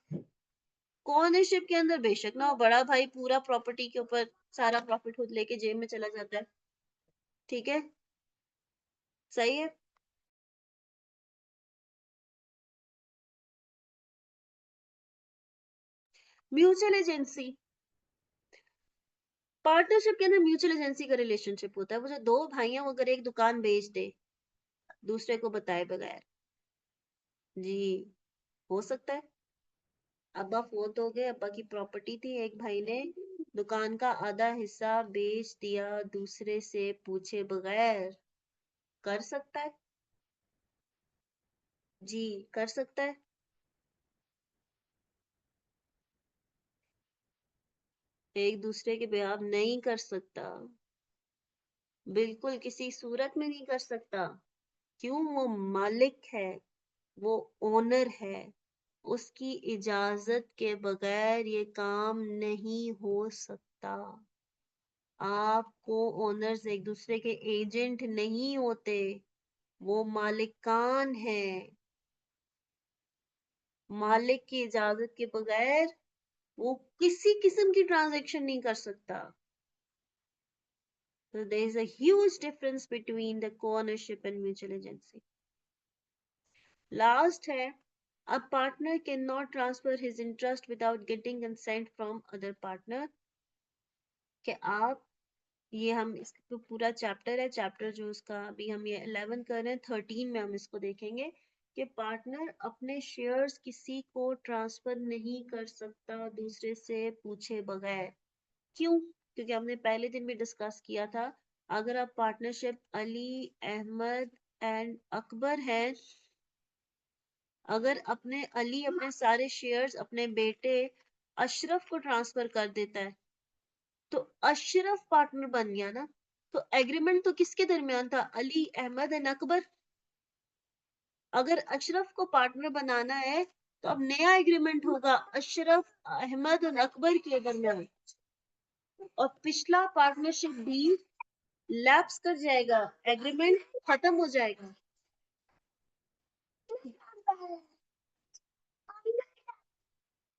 ओनरशिप के अंदर बेशक ना हो, बड़ा भाई पूरा प्रॉपर्टी के ऊपर सारा प्रॉफिट खुद लेके जेब में चला जाता है, ठीक है, सही है। म्यूचुअल एजेंसी, पार्टनरशिप के अंदर म्यूचुअल एजेंसी का रिलेशनशिप होता है, वो जो 2 भाई हैं वो अगर एक दुकान बेच दे दूसरे को बताए बगैर, जी हो सकता है। अब्बा फोत हो गए, अब्बा की प्रॉपर्टी थी, एक भाई ने दुकान का आधा हिस्सा बेच दिया दूसरे से पूछे बगैर, कर सकता है, जी कर सकता है। एक दूसरे के बिहाव नहीं कर सकता, बिल्कुल किसी सूरत में नहीं कर सकता, क्यों? वो मालिक है, वो ओनर है, उसकी इजाजत के बगैर ये काम नहीं हो सकता। आपको ओनर्स एक दूसरे के एजेंट नहीं होते, वो मालिकान है, मालिक की इजाजत के बगैर वो किसी किस्म की ट्रांजैक्शन नहीं कर सकता। So there is a huge difference between the co-ownership and mutual agency. Last है, a partner cannot transfer his interest without getting consent from other partner। कि आप, ये हम इसका पूरा चैप्टर है, चैप्टर जो उसका अभी हम ये 11 कर रहे हैं, 13 में हम इसको देखेंगे कि पार्टनर अपने शेयर्स किसी को ट्रांसफर नहीं कर सकता दूसरे से पूछे बगैर। क्यों? क्योंकि हमने पहले दिन भी डिस्कस किया था, अगर आप पार्टनरशिप अली, अहमद एंड अकबर है, अगर अपने अली अपने सारे शेयर्स अपने बेटे अशरफ को ट्रांसफर कर देता है तो अशरफ पार्टनर बन गया ना, तो एग्रीमेंट तो किसके दरमियान था? अली, अहमद एंड अकबर। अगर अशरफ को पार्टनर बनाना है तो अब नया एग्रीमेंट होगा अशरफ, अहमद और अकबर के दरमियान, और पिछला पार्टनरशिप भी लैप्स कर जाएगा, एग्रीमेंट खत्म हो जाएगा।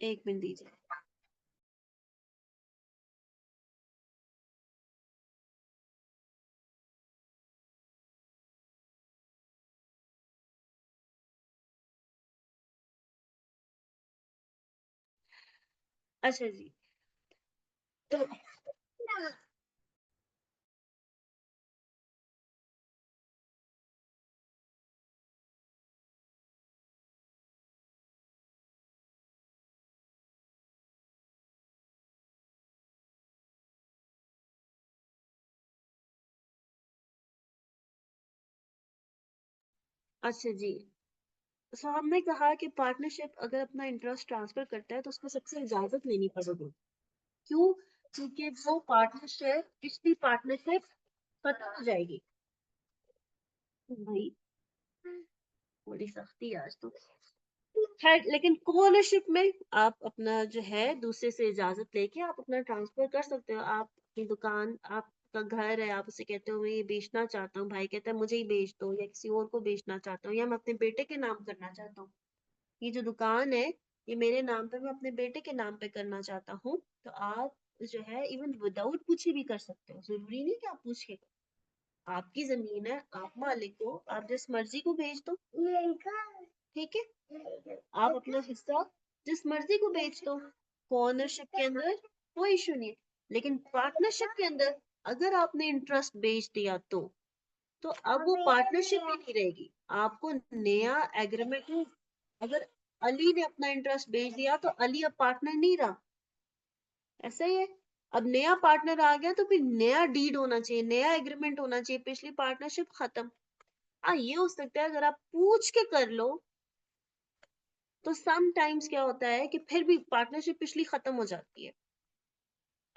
एक मिनट दीजिए। अच्छा जी, तो अच्छा जी, सो हमने कहा कि पार्टनरशिप अगर अपना इंटरेस्ट ट्रांसफर करता है तो उसको सबसे इजाजत लेनी पड़ेगी। क्यों? क्योंकि वो पार्टनरशिप, पिछली पार्टनरशिप खत्म हो जाएगी। भाई बड़ी सख्ती है आज तो। खैर, लेकिन कोओनरशिप में आप अपना जो है दूसरे से इजाजत लेके आप अपना ट्रांसफर कर सकते हो। आप अपनी दुकान, आपका घर है, आप उसे कहते हो मैं ये बेचना चाहता हूँ, भाई कहता है मुझे ही बेच दो, या किसी और को बेचना चाहता हूँ, या मैं अपने बेटे के नाम करना चाहता हूँ। ये जो दुकान है ये मेरे नाम पे, मैं अपने बेटे के नाम पे करना चाहता हूँ, तो आप जो है इवन विदाउट पूछे भी कर सकते हो। जरूरी नहीं कि आप पूछ के करो। आपकी जमीन है, आप मालिक हो, आप जिस मर्जी को बेच दो। ठीक है, आप अपना हिस्सा जिस मर्जी को बेच दो। ओनरशिप के अंदर कोई इशू नहीं है। लेकिन पार्टनरशिप के अंदर अगर आपने इंटरेस्ट बेच दिया तो अब वो पार्टनरशिप ही नहीं रहेगी। आपको नया एग्रीमेंट, अगर अली ने अपना इंटरेस्ट बेच दिया तो अली अब पार्टनर नहीं रहा। ऐसा ही है, अब नया पार्टनर आ गया तो फिर नया डीड होना चाहिए, नया एग्रीमेंट होना चाहिए, पिछली पार्टनरशिप खत्म। हाँ, ये हो सकता है अगर आप पूछ के कर लो तो सम टाइम्स क्या होता है कि फिर भी पार्टनरशिप पिछली खत्म हो जाती है।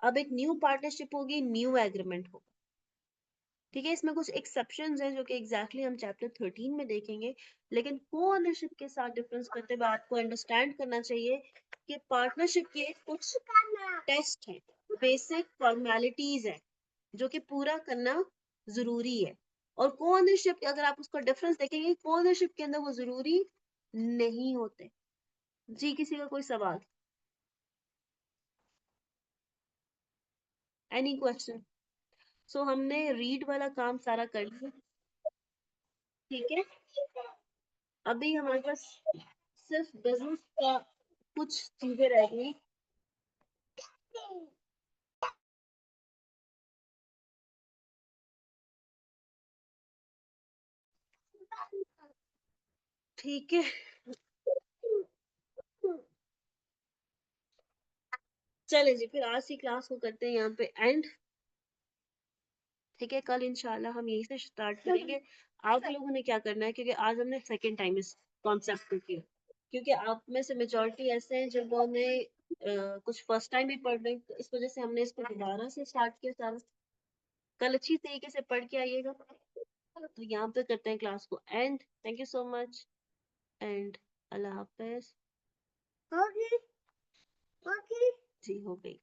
अब एक न्यू पार्टनरशिप होगी, न्यू एग्रीमेंट होगा। ठीक है, इसमें कुछ एक्सेप्शंस हैं जो कि एग्जैक्टली हम चैप्टर 13 में देखेंगे। लेकिन को ओनरशिप के साथ डिफरेंस करते हुए आपको अंडरस्टैंड करना चाहिए कि पार्टनरशिप के कुछ टेस्ट हैं, बेसिक फॉर्मेलिटीज हैं जो कि पूरा करना जरूरी है। और को ओनरशिप अगर आप उसका डिफरेंस देखेंगे, को ओनरशिप के अंदर वो जरूरी नहीं होते। जी, किसी का कोई सवाल? Any question? सो हमने रीड वाला काम सारा कर लिया। ठीक है, अभी हमारे पास सिर्फ बिजनेस का कुछ चीजें रह गई। ठीक है, चले जी, फिर आज की क्लास को करते हैं यहाँ पे एंड। ठीक है, कल इंशाल्लाह हम यहीं से स्टार्ट करेंगे। आप लोगों ने क्या करना है, क्योंकि आज हमने सेकेंड टाइम इस कॉन्सेप्ट को किया, क्योंकि आप में से मेजोरिटी ऐसे हैं जिन्होंने कुछ फर्स्ट टाइम भी पढ़ रहे हैं, तो इस वजह से हमने इसको दोबारा से स्टार्ट किया सारा। कल अच्छी तरीके से पढ़ के आइएगा। तो यहाँ पे करते हैं क्लास को end. Thank you so much and अल्लाह हाफिज। जी, हो गई।